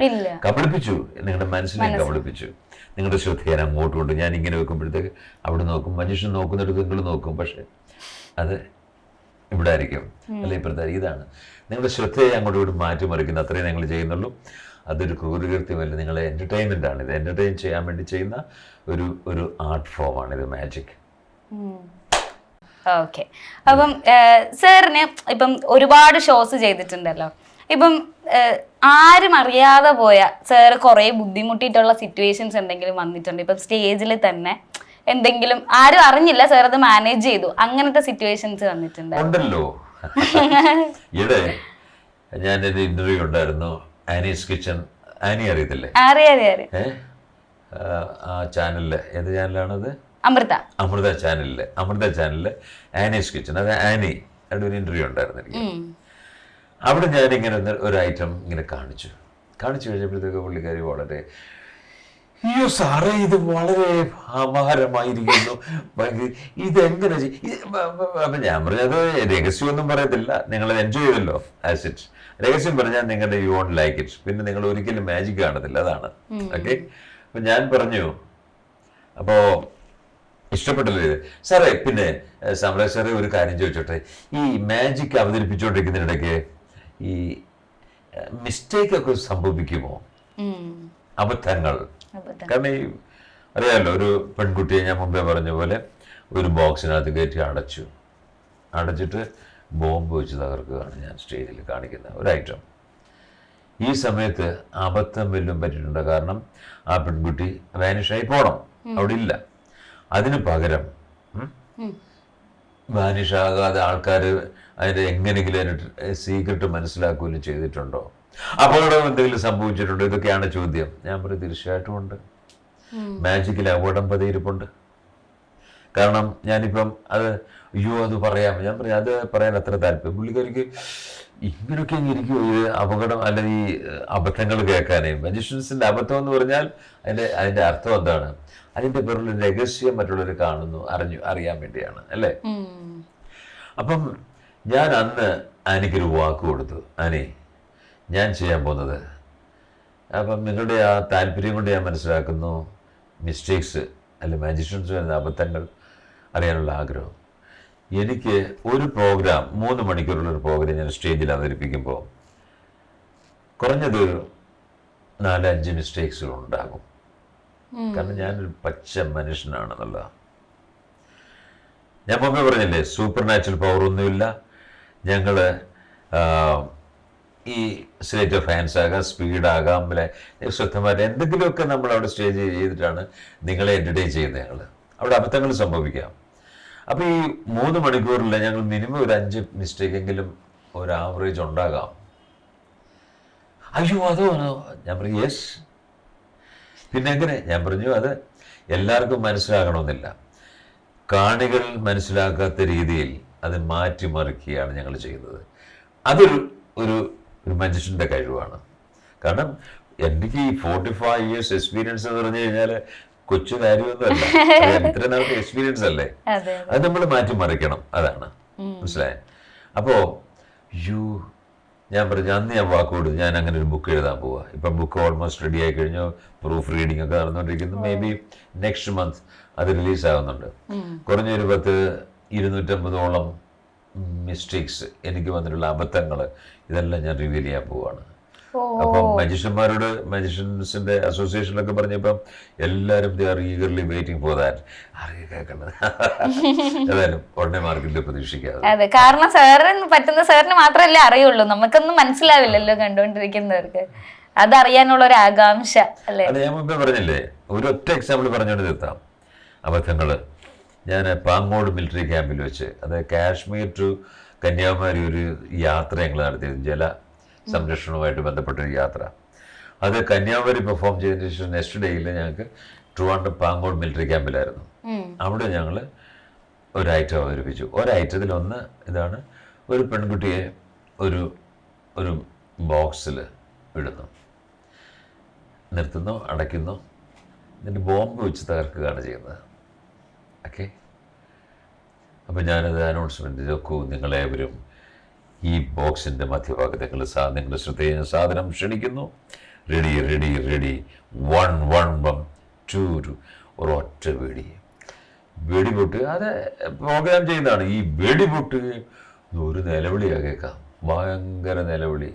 കബളിപ്പിച്ചു, നിങ്ങളുടെ മനസ്സിനെ കബളിപ്പിച്ചു. നിങ്ങളുടെ ശ്രദ്ധ ഞാൻ അങ്ങോട്ട് കൊണ്ട് ഞാൻ ഇങ്ങനെ വെക്കുമ്പോഴത്തേക്ക് അവിടെ നോക്കും. മനുഷ്യൻ നോക്കുന്നിടത്ത് നിങ്ങൾ നോക്കും. പക്ഷെ അത് ഇവിടെ ആയിരിക്കും, അല്ല ഇപ്പുറത്തെ. ഇതാണ് നിങ്ങളുടെ ശ്രദ്ധയെ അങ്ങോട്ട് ഇവിടെ മാറ്റിമറിക്കുന്നത്. അത്രയും നിങ്ങൾ ചെയ്യുന്നുള്ളൂ. അതൊരു ക്രൂരകൃത്യമല്ല, നിങ്ങളെ എന്റർടൈൻമെന്റ് ആണ്. ഇത് എന്റർടൈൻ ചെയ്യാൻ വേണ്ടി ചെയ്യുന്ന ഒരു ആർട്ട് ഫോമാണ് ഇത്, മാജിക്. ഓക്കെ. അപ്പം സാറിന് ഇപ്പം ഒരുപാട് ഷോസ് ചെയ്തിട്ടുണ്ടല്ലോ. ഇപ്പം ആരും അറിയാതെ പോയ സാറ് കുറേ ബുദ്ധിമുട്ടിയിട്ടുള്ള സിറ്റുവേഷൻസ് എന്തെങ്കിലും വന്നിട്ടുണ്ട്? ഇപ്പം സ്റ്റേജിൽ തന്നെ എന്തെങ്കിലും ആരും അറിഞ്ഞില്ല, സാർ അത് മാനേജ് ചെയ്തു, അങ്ങനത്തെ സിറ്റുവേഷൻസ് വന്നിട്ടുണ്ടല്ലോ? ഈയിടെ ഞാനൊരു ഇന്റർവ്യൂ ഉണ്ടായിരുന്നു. Annie's kitchen. ആനി അറിയത്തില്ലേ? ആ ചാനലില്, ഏത് ചാനലാണത്? അമൃത ചാനലില് ആനീസ് കിച്ചൺ. അത് ആനി അവിടെ ഒരു ഇന്റർവ്യൂ ഉണ്ടായിരുന്നു എനിക്ക്. അവിടെ ഞാനിങ്ങനെ ഒരു ഐറ്റം ഇങ്ങനെ കാണിച്ചു കഴിഞ്ഞപ്പോഴത്തേക്ക് പുള്ളിക്കാരി വളരെ, അയ്യോ സാറേ ഇത് വളരെ അപാരമായിരിക്കുന്നു, ഇതെങ്ങനെ അപ്പൊ ഞാൻ പറഞ്ഞത് രഹസ്യമൊന്നും പറയത്തില്ല, നിങ്ങൾ എൻജോയ് ചെയ്തല്ലോ ആസ് ഇറ്റ്. രഹസ്യം പറഞ്ഞാൽ നിങ്ങളുടെ യു വോണ്ട് ലൈക്ക് ഇറ്റ്, പിന്നെ നിങ്ങൾ ഒരിക്കലും മാജിക് കാണത്തില്ല. അതാണ്. ഓക്കെ. അപ്പൊ ഞാൻ പറഞ്ഞു, അപ്പോ ഇഷ്ടപ്പെട്ടല്ലോ ഇത് സാറേ. പിന്നെ സാമ്രാജ് സാറേ ഒരു കാര്യം ചോദിച്ചോട്ടെ, ഈ മാജിക് അവതരിപ്പിച്ചുകൊണ്ടിരിക്കുന്നതിനിടയ്ക്ക് ഈ മിസ്റ്റേക്ക് ഒക്കെ സംഭവിക്കുമോ? അബദ്ധങ്ങൾ. കാരണം ഈ അറിയാമല്ലോ, ഒരു പെൺകുട്ടിയെ ഞാൻ മുമ്പേ പറഞ്ഞ പോലെ ഒരു ബോക്സിനകത്ത് കയറ്റി അടച്ചിട്ട് ബോംബ് വെച്ച് തകർക്കുകയാണ് ഞാൻ സ്റ്റേജിൽ കാണിക്കുന്ന ഒരു ഐറ്റം. ഈ സമയത്ത് അബദ്ധം വല്ലതും പറ്റിയിട്ടുണ്ട്. കാരണം ആ പെൺകുട്ടി വാനിഷായി പോകണം, അവിടെ ഇല്ല. അതിന് പകരം വാനിഷാകാതെ ആൾക്കാർ അതിൻ്റെ എങ്ങനെയെങ്കിലും സീക്രട്ട് മനസ്സിലാക്കുകയും ചെയ്തിട്ടുണ്ടോ? അപകടം എന്തെങ്കിലും സംഭവിച്ചിട്ടുണ്ടോ? ഇതൊക്കെയാണ് ചോദ്യം. ഞാൻ പറയും തീർച്ചയായിട്ടും ഉണ്ട്. മാജിക്കിൽ അപകടം പതിയിരിപ്പുണ്ട്. കാരണം ഞാനിപ്പം അത് പറയാം, ഞാൻ പറയാം അത് പറയാൻ അത്ര താല്പര്യം. പുള്ളിക്കാരിക്ക് ഇങ്ങനെയൊക്കെ ഇരിക്കുമോ ഇത് അപകടം, അല്ലെങ്കിൽ ഈ അബദ്ധങ്ങൾ കേൾക്കാനേ. മജീഷ്യൻസിന്റെ അബദ്ധം എന്ന് പറഞ്ഞാൽ അതിന്റെ അർത്ഥം എന്താണ്? അതിന്റെ പേരിൽ രഹസ്യം മറ്റുള്ളവർ കാണുന്നു, അറിയാൻ വേണ്ടിയാണ്, അല്ലേ? അപ്പം ഞാൻ അന്ന് ആനിക്കൊരു വാക്ക് കൊടുത്തു, ആനി ഞാൻ ചെയ്യാൻ പോകുന്നത്, അപ്പം നിങ്ങളുടെ ആ താല്പര്യം കൊണ്ട് ഞാൻ മനസ്സിലാക്കുന്നു മിസ്റ്റേക്സ് അല്ലെ മാജിഷ്യൻസ് വരുന്ന അബദ്ധങ്ങൾ അറിയാനുള്ള ആഗ്രഹം. എനിക്ക് ഒരു പ്രോഗ്രാം 3 മണിക്കൂറുള്ളൊരു പ്രോഗ്രാം ഞാൻ സ്റ്റേജിൽ അവതരിപ്പിക്കുമ്പോൾ കുറഞ്ഞത് 4-5 മിസ്റ്റേക്സുകൾ ഉണ്ടാകും. കാരണം ഞാനൊരു പച്ച മനുഷ്യനാണെന്നുള്ള ഞാൻ മുമ്പേ പറഞ്ഞില്ലേ, സൂപ്പർ നാച്ചുറൽ പവർ ഒന്നുമില്ല. ഞങ്ങൾ ഈ സ്റ്റേറ്റ് ഓഫ് ഹാൻഡ്സ് ആകാം, സ്പീഡാകാം, അല്ലെ ശ്രദ്ധമായിട്ട് എന്തെങ്കിലുമൊക്കെ നമ്മൾ അവിടെ സ്റ്റേജ് ചെയ്തിട്ടാണ് നിങ്ങളെ എൻ്റർടൈൻ ചെയ്യുന്നത്. ഞങ്ങൾ അവിടെ അബദ്ധങ്ങൾ സംഭവിക്കാം. അപ്പോൾ ഈ 3 മണിക്കൂറിൽ ഞങ്ങൾ മിനിമം ഒരു 5 മിസ്റ്റേക്ക് എങ്കിലും ഒരു ആവറേജ് ഉണ്ടാകാം. അയ്യോ അതോ ഞാൻ പറഞ്ഞു യെസ്. പിന്നെ എങ്ങനെ? ഞാൻ പറഞ്ഞു അത് എല്ലാവർക്കും മനസ്സിലാകണമെന്നില്ല. കാണികൾ മനസ്സിലാക്കാത്ത രീതിയിൽ അത് മാറ്റിമറിക്കുകയാണ് ഞങ്ങൾ ചെയ്യുന്നത്. അതൊരു ഒരു ഒരു മനുഷ്യൻ്റെ കഴിവാണ്. കാരണം എനിക്ക് ഈ 45 years എക്സ്പീരിയൻസ് എന്ന് പറഞ്ഞു കഴിഞ്ഞാൽ കൊച്ചു കാര്യമൊന്നുമല്ല. ഇത്ര നാളത്തെ എക്സ്പീരിയൻസ് അല്ലേ, അത് നമ്മൾ മാറ്റിമറിക്കണം. അതാണ് മനസ്സിലായത്. അപ്പോൾ ഞാൻ പറഞ്ഞു അന്ന് ഞാൻ വാക്കോട് ഞാൻ അങ്ങനെ ഒരു ബുക്ക് എഴുതാൻ പോവാ. ഇപ്പം ബുക്ക് ഓൾമോസ്റ്റ് റെഡി ആയി കഴിഞ്ഞു. പ്രൂഫ് റീഡിംഗ് ഒക്കെ നടന്നുകൊണ്ടിരിക്കുന്നു. മേ ബി നെക്സ്റ്റ് മന്ത് അത് റിലീസ് ആകുന്നുണ്ട്. കുറഞ്ഞൊരു 250ഓളം മിസ്റ്റേക്സ് എനിക്ക് വന്നിട്ടുള്ള അബദ്ധങ്ങൾ ഇതെല്ലാം ഞാൻ റിവീൽ ചെയ്യാൻ പോവാണ്. അപ്പം മജീഷ്യൻസിന്റെ അസോസിയേഷനിലൊക്കെ പറഞ്ഞപ്പം എല്ലാവരും they are eagerly waiting for that. അറിയ കേൾക്കുന്നത് ഏതായാലും ഉടനെ മാർക്കറ്റിൽ പ്രതീക്ഷിക്കാതെ. അതെ, കാരണം സാറിന് പറ്റുന്ന സാറിന് മാത്രമല്ലേ അറിയുള്ളൂ, നമുക്കൊന്നും മനസ്സിലാവില്ലല്ലോ കണ്ടുകൊണ്ടിരിക്കുന്നവർക്ക്. അതറിയാനുള്ള ഒരു ആകാംക്ഷ അല്ലേ? അത് ഞാൻ മുമ്പേ പറഞ്ഞില്ലേ, ഒരൊറ്റ എക്സാമ്പിൾ പറഞ്ഞുകൊണ്ട് നിർത്താം അബദ്ധങ്ങൾ. ഞാൻ പാങ്ങോട് മിലിറ്ററി ക്യാമ്പിൽ വെച്ച്, അത് കാശ്മീർ ടു കന്യാകുമാരി ഒരു യാത്ര ഞങ്ങൾ നടത്തിയിരുന്നു, ജല സംരക്ഷണവുമായിട്ട് ബന്ധപ്പെട്ടൊരു യാത്ര. അത് കന്യാകുമാരി പെർഫോം ചെയ്തതിന് ശേഷം നെക്സ്റ്റ് ഡേയിൽ ഞങ്ങൾക്ക് ട്രിവാൻഡ്രം പാങ്ങോട് മിലിറ്ററി ക്യാമ്പിലായിരുന്നു. അവിടെ ഞങ്ങൾ ഒരു ഐറ്റം അവതരിപ്പിച്ചു. ഒരൈറ്റത്തിൽ ഒന്ന് ഇതാണ്, ഒരു പെൺകുട്ടിയെ ഒരു ഒരു ബോക്സിൽ ഇടുന്നു, നിർത്തുന്നു, അടയ്ക്കുന്നു, എന്നിട്ട് ബോംബ് വെച്ച് തകർക്കുകയാണ് ചെയ്യുന്നത്. ഓക്കെ, അപ്പോൾ ഞാനത് അനൗൺസ്മെൻറ്റ് നോക്കൂ, നിങ്ങളേവരും ഈ ബോക്സിൻ്റെ മധ്യഭാഗത്ത് നിങ്ങളുടെ ശ്രദ്ധയെ സാധനം ക്ഷണിക്കുന്നു. റെഡി റെഡി റെഡി 1 1 1 2 ഒരൊറ്റ വെടിപൊട്ട്. അത് പ്രോഗ്രാം ചെയ്യുന്നതാണ്. ഈ വെടിപൊട്ട് ഒരു നിലവിളിയാണ് കേൾക്കാം, ഭയങ്കര നിലവിളി.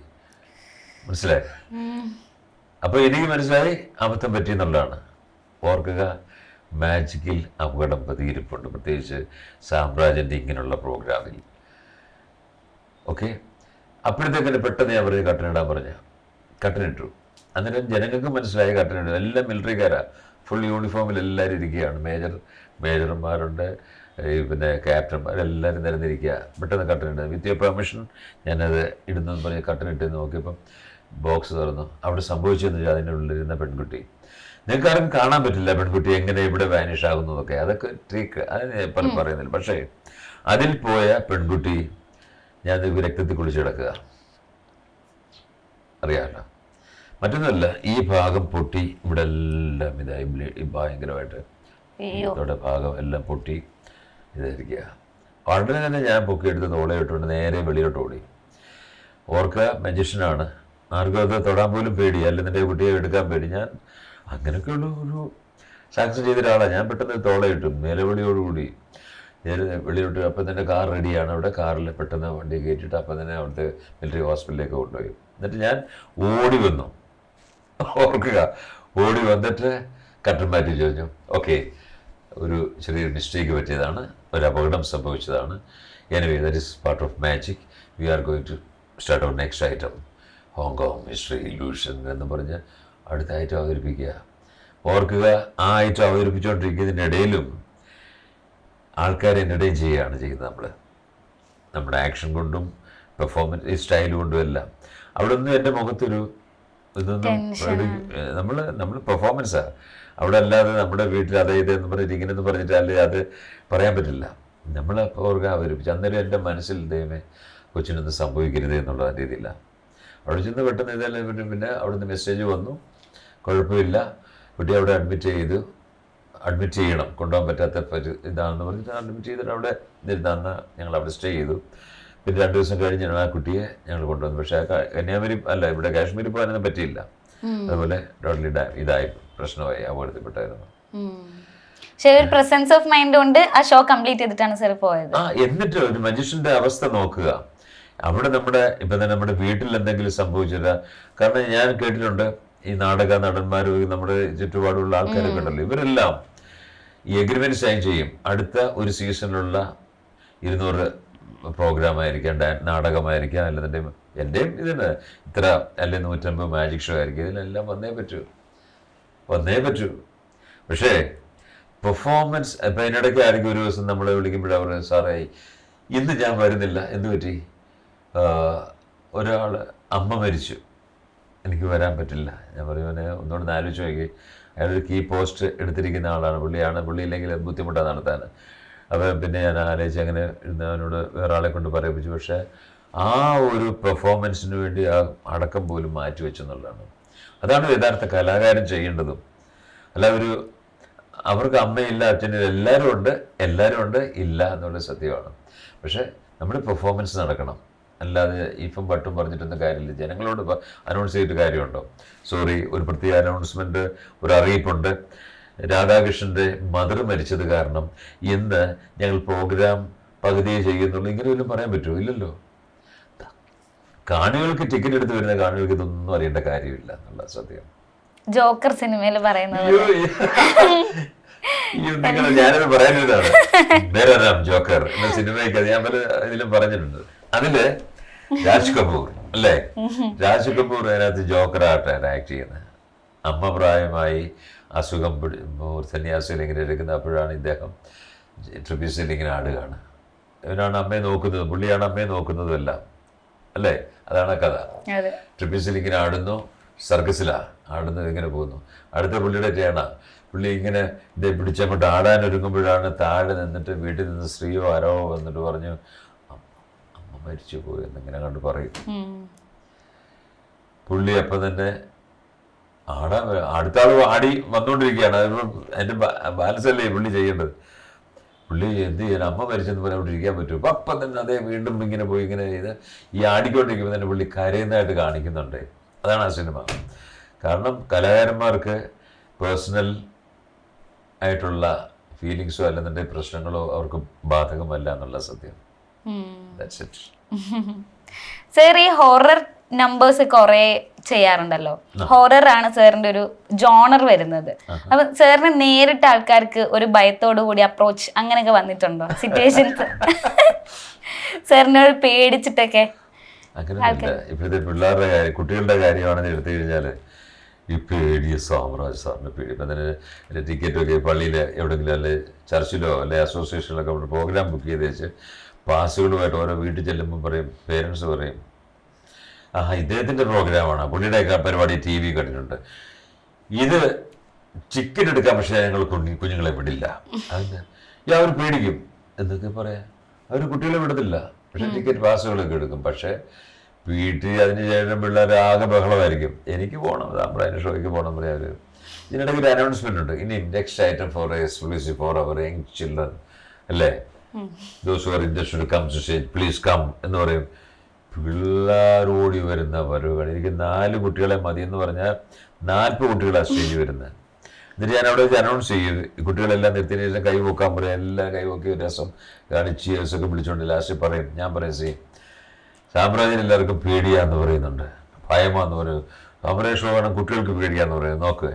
മനസ്സിലായി? അപ്പോൾ എനിക്ക് മനസ്സിലായി അബദ്ധം പറ്റിയെന്നുള്ളതാണ്. ഓർക്കുക, മാജിക്കിൽ അപകടം പതിയിരിപ്പുണ്ട്, പ്രത്യേകിച്ച് സാമ്രാജ്യൻ്റെ ഇങ്ങനെയുള്ള പ്രോഗ്രാമിൽ. ഓക്കെ, അപ്പോഴത്തേക്കന്നെ പെട്ടെന്ന് ഞാൻ പറഞ്ഞ് കട്ടനിടാൻ പറഞ്ഞ കട്ടനിട്ടു. അന്നേരം ജനങ്ങൾക്ക് മനസ്സിലായി കട്ടനിട്ടു. എല്ലാം മിലിറ്ററിക്കാരാണ്, ഫുൾ യൂണിഫോമിൽ എല്ലാവരും ഇരിക്കുകയാണ്. മേജർമാരുണ്ട്, പിന്നെ ക്യാപ്റ്റന്മാരെല്ലാവരും നിരന്നിരിക്കുക. പെട്ടെന്ന് കട്ടനിട്ട് വിത്ത് യുവർ പെർമിഷൻ ഞാനത് ഇടുന്നെന്ന് പറഞ്ഞ് കട്ടനിട്ട് നോക്കിയപ്പം ബോക്സ് തുറന്നു. അവിടെ സംഭവിച്ചതെന്ന് വെച്ചാൽ അതിൻ്റെ ഉള്ളിലിരുന്ന പെൺകുട്ടി, നിങ്ങൾക്ക് ആരും കാണാൻ പറ്റില്ല പെൺകുട്ടി എങ്ങനെ ഇവിടെ വാനിഷ് ആകുന്നതൊക്കെ, അതൊക്കെ ട്രീക്ക്, അത് പലരും പറയുന്നില്ല. പക്ഷേ അതിൽ പോയ പെൺകുട്ടി ഞാൻ രക്തത്തിൽ കുളിച്ച് കിടക്കുക, അറിയാമല്ലോ. മറ്റൊന്നുമല്ല, ഈ ഭാഗം പൊട്ടി ഇവിടെ എല്ലാം ഇതായി ഭയങ്കരമായിട്ട് ഇതോടെ ഭാഗം എല്ലാം പൊട്ടി ഇതായിരിക്കുക. ഉടനെ തന്നെ ഞാൻ പൊക്കിയെടുത്ത് തോളയിട്ടുണ്ട് നേരെ വെളിയിലോട്ട് ഓടി. ഓർക്കുക, മജീഷ്യനാണ്, ആർക്കും അത് തൊടാൻ പോലും പേടി, അല്ലെന്നെ കുട്ടിയെ എടുക്കാൻ പേടി. ഞാൻ അങ്ങനെയൊക്കെയുള്ള ഒരു സാക്സസ് ചെയ്ത ഒരാളാണ്. ഞാൻ പെട്ടെന്ന് തോളയിട്ടു നിലവിളിയോടുകൂടി വെളിയിലോട്ട്. അപ്പം തന്നെ കാർ റെഡിയാണ്. അവിടെ കാറിൽ പെട്ടെന്ന് വണ്ടി കയറ്റിയിട്ട് അപ്പം തന്നെ അവിടുത്തെ മിലിറ്ററി ഹോസ്പിറ്റലിലേക്ക് കൊണ്ടുപോയി. എന്നിട്ട് ഞാൻ ഓടി വന്നു. ഓർക്കുക, ഓടി വന്നിട്ട് കട്ടൻ മാറ്റി ചോദിച്ചു, ഓക്കെ ഒരു ചെറിയൊരു മിസ്റ്റേക്ക് പറ്റിയതാണ്, ഒരു അപകടം സംഭവിച്ചതാണ്. Anyway that is part of magic. We are going to start our next item, Hong Kong mystery illusion എന്ന് പറഞ്ഞ് അടുത്ത ഐറ്റം അവതരിപ്പിക്കുക. ഓർക്കുക, ആ ഐറ്റം അവതരിപ്പിച്ചുകൊണ്ടിരിക്കുന്നതിനിടയിലും ആൾക്കാരെ എൻ്റർടൈൻ ചെയ്യുകയാണ് ചെയ്യുന്നത്. നമ്മുടെ ആക്ഷൻ കൊണ്ടും പെർഫോമൻസ് ഈ സ്റ്റൈൽ കൊണ്ടും എല്ലാം. അവിടെ ഒന്നും എൻ്റെ മുഖത്തൊരു ഇതൊന്നും നമ്മൾ പെർഫോമൻസാണ് അവിടെ. അല്ലാതെ നമ്മുടെ വീട്ടിൽ അതായത് എന്ന് പറഞ്ഞിട്ട് ഇങ്ങനെയെന്ന് പറഞ്ഞിട്ട് അല്ലെങ്കിൽ അത് പറയാൻ പറ്റില്ല. നമ്മൾ ഓർക്കുക അവതരിപ്പിച്ച്. അന്നേരം എൻ്റെ മനസ്സിൽ ദൈവമേ കൊച്ചിനൊന്നും സംഭവിക്കരുത് എന്നുള്ള രീതിയിലാണ് അവിടെ ചെന്ന് പെട്ടെന്ന് ഇതെല്ലാം. പിന്നെ അവിടുന്ന് മെസ്സേജ് വന്നു, കുഴപ്പമില്ല, കുട്ടി അവിടെ അഡ്മിറ്റ് ചെയ്തു, അഡ്മിറ്റ് ചെയ്യണം, കൊണ്ടുപോകാൻ പറ്റാത്ത ഇതാണെന്ന് പറഞ്ഞിട്ട് അഡ്മിറ്റ് ചെയ്തിട്ട് അവിടെ ഇരുന്ന് ഞങ്ങൾ അവിടെ സ്റ്റേ ചെയ്തു. പിന്നെ 2 ദിവസം കഴിഞ്ഞ് ആ കുട്ടിയെ ഞങ്ങൾ കൊണ്ടുവന്നു. പക്ഷേ കന്യാകുമാരി അല്ല, ഇവിടെ കാശ്മീരിൽ പോകാനൊന്നും പറ്റിയില്ല. അതുപോലെ ടോട്ടലി ഇതായി പ്രശ്നമായി, അപകടത്തിൽപ്പെട്ടായിരുന്നു. പ്രസൻസ് ഓഫ് മൈൻഡ് കൊണ്ട് ആ ഷോ കംപ്ലീറ്റ് ചെയ്തിട്ടാണ് സാർ പോയത്. എന്നിട്ട് ഒരു മനുഷ്യന്റെ അവസ്ഥ നോക്കുക. അവിടെ ഇപ്പൊ തന്നെ നമ്മുടെ വീട്ടിൽ എന്തെങ്കിലും സംഭവിച്ചില്ല. കാരണം ഞാൻ കേട്ടിട്ടുണ്ട്, ഈ നാടക നടന്മാരും നമ്മുടെ ചുറ്റുപാടുള്ള ആൾക്കാരൊക്കെ ഉണ്ടല്ലോ, ഇവരെല്ലാം ഈ എഗ്രിമെന്റ് സൈൻ ചെയ്യും. അടുത്ത ഒരു സീസണിലുള്ള 200 പ്രോഗ്രാം ആയിരിക്കാം, നാടകമായിരിക്കാം, അല്ലെന്നുണ്ടെങ്കിൽ എൻ്റെയും ഇതിന് ഇത്ര അല്ലെങ്കിൽ 150 മാജിക് ഷോ ആയിരിക്കും, ഇതിനെല്ലാം വന്നേ പറ്റൂ. പക്ഷേ പെർഫോമൻസ് ഇപ്പം അതിനിടയ്ക്ക് ആയിരിക്കും ഒരു ദിവസം നമ്മളെ വിളിക്കുമ്പോഴവർ സാറേ ഇന്ന് ഞാൻ വരുന്നില്ല, എന്ത് പറ്റി? ഒരാൾ അമ്മ മരിച്ചു, എനിക്ക് വരാൻ പറ്റില്ല. ഞാൻ പറയുവാനെ ഒന്നുകൂടെ ആലോചിച്ച് നോക്കി, അയാളൊരു കീ പോസ്റ്റ് എടുത്തിരിക്കുന്ന ആളാണ്, പുള്ളിയില്ലെങ്കിൽ ബുദ്ധിമുട്ടാണ് നടത്താൻ. അപ്പം പിന്നെ ഞാൻ ആലോചിച്ച് അങ്ങനെ അവനോട് വേറെ ആളെ കൊണ്ട് പറയിപ്പിച്ചു. പക്ഷേ ആ ഒരു പെർഫോമൻസിന് വേണ്ടി ആ അടക്കം പോലും മാറ്റി വെച്ചെന്നുള്ളതാണ്. അതാണ് യഥാർത്ഥ കലാകാരൻ ചെയ്യേണ്ടതും. അല്ല അവർക്ക് അമ്മയില്ല, അച്ഛനില്ല, എല്ലാവരും ഉണ്ട് ഇല്ല എന്നുള്ള സത്യമാണ്. പക്ഷേ നമ്മുടെ പെർഫോമൻസ് നടക്കണം, അല്ലാതെ ഇഫും പട്ടും പറഞ്ഞിട്ടൊന്നും കാര്യമില്ല. ജനങ്ങളോട് അനൗൺസ് ചെയ്തിട്ട് കാര്യമുണ്ടോ? സോറി, ഒരു പ്രത്യേക അനൗൺസ്മെൻറ്റ്, ഒരു അറിയിപ്പുണ്ട്. രാധാകൃഷ്ണൻ്റെ മദർ മരിച്ചത് കാരണം ഇന്ന് ഞങ്ങൾ പ്രോഗ്രാം പകുതിയെ ചെയ്യുന്നുള്ളൂ, ഇങ്ങനെ വല്ലതും പറയാൻ പറ്റുമോ? ഇല്ലല്ലോ. കാണികൾക്ക് ടിക്കറ്റ് എടുത്ത് വരുന്ന കാണികൾക്ക് ഇതൊന്നും അറിയേണ്ട കാര്യമില്ല എന്നുള്ള സത്യം. ജോക്കർ സിനിമയിൽ പറയുന്നത് ഞാനത് പറയാനിതാണ് ജോക്കർ എന്ന സിനിമയ്ക്ക് ഞാൻ പല ഇതിലും പറഞ്ഞിട്ടുണ്ട്. അതില് രാജ് കപൂർ അല്ലേ, രാജ് കപൂർ അതിനകത്ത് ജോക്കറായിട്ട് ആക്ട് ചെയ്യുന്നത്. അമ്മ പ്രായമായി അസുഖം സന്യാസിയിൽ ഇങ്ങനെ എടുക്കുന്ന അപ്പോഴാണ് ഇദ്ദേഹം ട്രിപ്പീസിൽ ഇങ്ങനെ ആടുകയാണ്. ഇവനാണ് അമ്മയെ നോക്കുന്നത്, പുള്ളിയാണ് അമ്മയെ നോക്കുന്നതെല്ലാം അല്ലേ, അതാണ് കഥ. ട്രിപ്പീസിൽ ഇങ്ങനെ ആടുന്നു, സർക്കസിലാണ് ആടുന്നത്, ഇങ്ങനെ പോകുന്നു. അടുത്ത പുള്ളിയുടെ ചേണ, പുള്ളി ഇങ്ങനെ ഇതേ പിടിച്ചങ്ങോട്ട് ആടാൻ ഒരുങ്ങുമ്പോഴാണ് താഴെ നിന്നിട്ട് വീട്ടിൽ നിന്ന് സ്ത്രീയോ ആരോ വന്നിട്ട് പറഞ്ഞു അമ്മ മരിച്ചു പോയി എന്നിങ്ങനെ കണ്ട് പറയും. പുള്ളി അപ്പം തന്നെ അടുത്ത ആൾ ആടി വന്നുകൊണ്ടിരിക്കുകയാണ്. അതിൻ്റെ ബാലൻസ് അല്ലേ പുള്ളി ചെയ്യേണ്ടത്. പുള്ളി എന്ത് ചെയ്യാൻ, അമ്മ മരിച്ചെന്ന് പറഞ്ഞാൽ അവിടെ ഇരിക്കാൻ പറ്റും. അപ്പം തന്നെ അതേ വീണ്ടും ഇങ്ങനെ പോയി ഇങ്ങനെ ചെയ്ത് ഈ ആടിക്കൊണ്ടിരിക്കുമ്പോൾ തന്നെ പുള്ളി കരയുന്നതായിട്ട് കാണിക്കുന്നുണ്ട്. അതാണ് ആ സിനിമ. കാരണം കലാകാരന്മാർക്ക് പേഴ്സണൽ ആയിട്ടുള്ള ഫീലിങ്സോ അല്ലെന്നുണ്ടെങ്കിൽ പ്രശ്നങ്ങളോ അവർക്ക് ബാധകമല്ല എന്നുള്ള സത്യം. സാർ ഈ ഹൊറർ നമ്പേഴ്സ് കുറെ ചെയ്യാറുണ്ടല്ലോ, ഹൊറർ ആണ് സാറിന്റെ ഒരു ജോണർ വരുന്നത്. അപ്പൊ സാറിന് നേരിട്ട് ആൾക്കാർക്ക് ഒരു ഭയത്തോടു കൂടി അപ്രോച്ച് അങ്ങനെയൊക്കെ വന്നിട്ടുണ്ടോ? സിറ്റുവേഷൻസ് സാറിനോട് പേടിച്ചിട്ടൊക്കെ? അങ്ങനെ ഇപ്പോഴത്തെ പിള്ളേരുടെ കാര്യം, കുട്ടികളുടെ കാര്യമാണെന്ന് എടുത്തു കഴിഞ്ഞാൽ ഈ പേടിയ സാമ്രാജ് സാറിൻ്റെ പേടി. ഇപ്പം തന്നെ ടിക്കറ്റൊക്കെ പള്ളിയിൽ എവിടെയെങ്കിലും അല്ലെ ചർച്ചിലോ അല്ലെ അസോസിയേഷനിലൊക്കെ അവിടെ പ്രോഗ്രാം ബുക്ക് ചെയ്ത് വെച്ച് പാസുകളുമായിട്ട് ഓരോ വീട്ടിൽ ചെല്ലുമ്പോൾ പറയും, പേരൻസ് പറയും ഇദ്ദേഹത്തിൻ്റെ പ്രോഗ്രാമാണ്, പുള്ളിയുടെയൊക്കെ പരിപാടി TV കണ്ടിട്ടുണ്ട്, ഇത് ടിക്കറ്റ് എടുക്കാൻ പക്ഷേ ഞങ്ങൾ കുഞ്ഞുങ്ങളെ വിടില്ല. അതിന് അവർ പേടിക്കും എന്നൊക്കെ പറയാം. അവർ കുട്ടികളെ വിടത്തില്ല, പക്ഷേ ടിക്കറ്റ് പാസുകളൊക്കെ എടുക്കും. പക്ഷേ വീട്ടിൽ അതിന് ശേഷം പിള്ളേർ ആകെ ബഹളമായിരിക്കും, എനിക്ക് പോകണം, സാമ്പ്രാജ്യ ഷോയ്ക്ക് പോകണം പറയാം. ഇതിനിടയ്ക്ക് ഒരു അനൗൺസ്മെന്റ് ഉണ്ട്, ഇനി next item for exclusive for our young children അല്ലേ, those who are interested come to stage please come എന്ന് പറയും. പിള്ളേരോടി വരുന്ന വരവുകൾ. എനിക്ക് 4 കുട്ടികളെ മതി എന്ന് പറഞ്ഞാൽ 40 കുട്ടികളാണ് സ്റ്റേജ് വരുന്നത്. എന്നിട്ട് ഞാൻ അവിടെ വെച്ച് അനൗൺസ് ചെയ്യും, കുട്ടികളെല്ലാം നിർത്തിയതിന് ശേഷം കൈ പൊക്കാൻ പറയും. എല്ലാം കൈ പൊക്കി രസം കാണിച്ച് ഒക്കെ വിളിച്ചുകൊണ്ട് ലാസ്റ്റ് പറയും, ഞാൻ പറയും സാമ്രാജ്യം എല്ലാവർക്കും പേടിയാന്ന് പറയുന്നുണ്ട്, ഭയമാന്ന് പറയും. സാമ്രാജ്യ ഷോ വേണം കുട്ടികൾക്ക് പേടിയാന്ന് പറയും. നോക്കുക,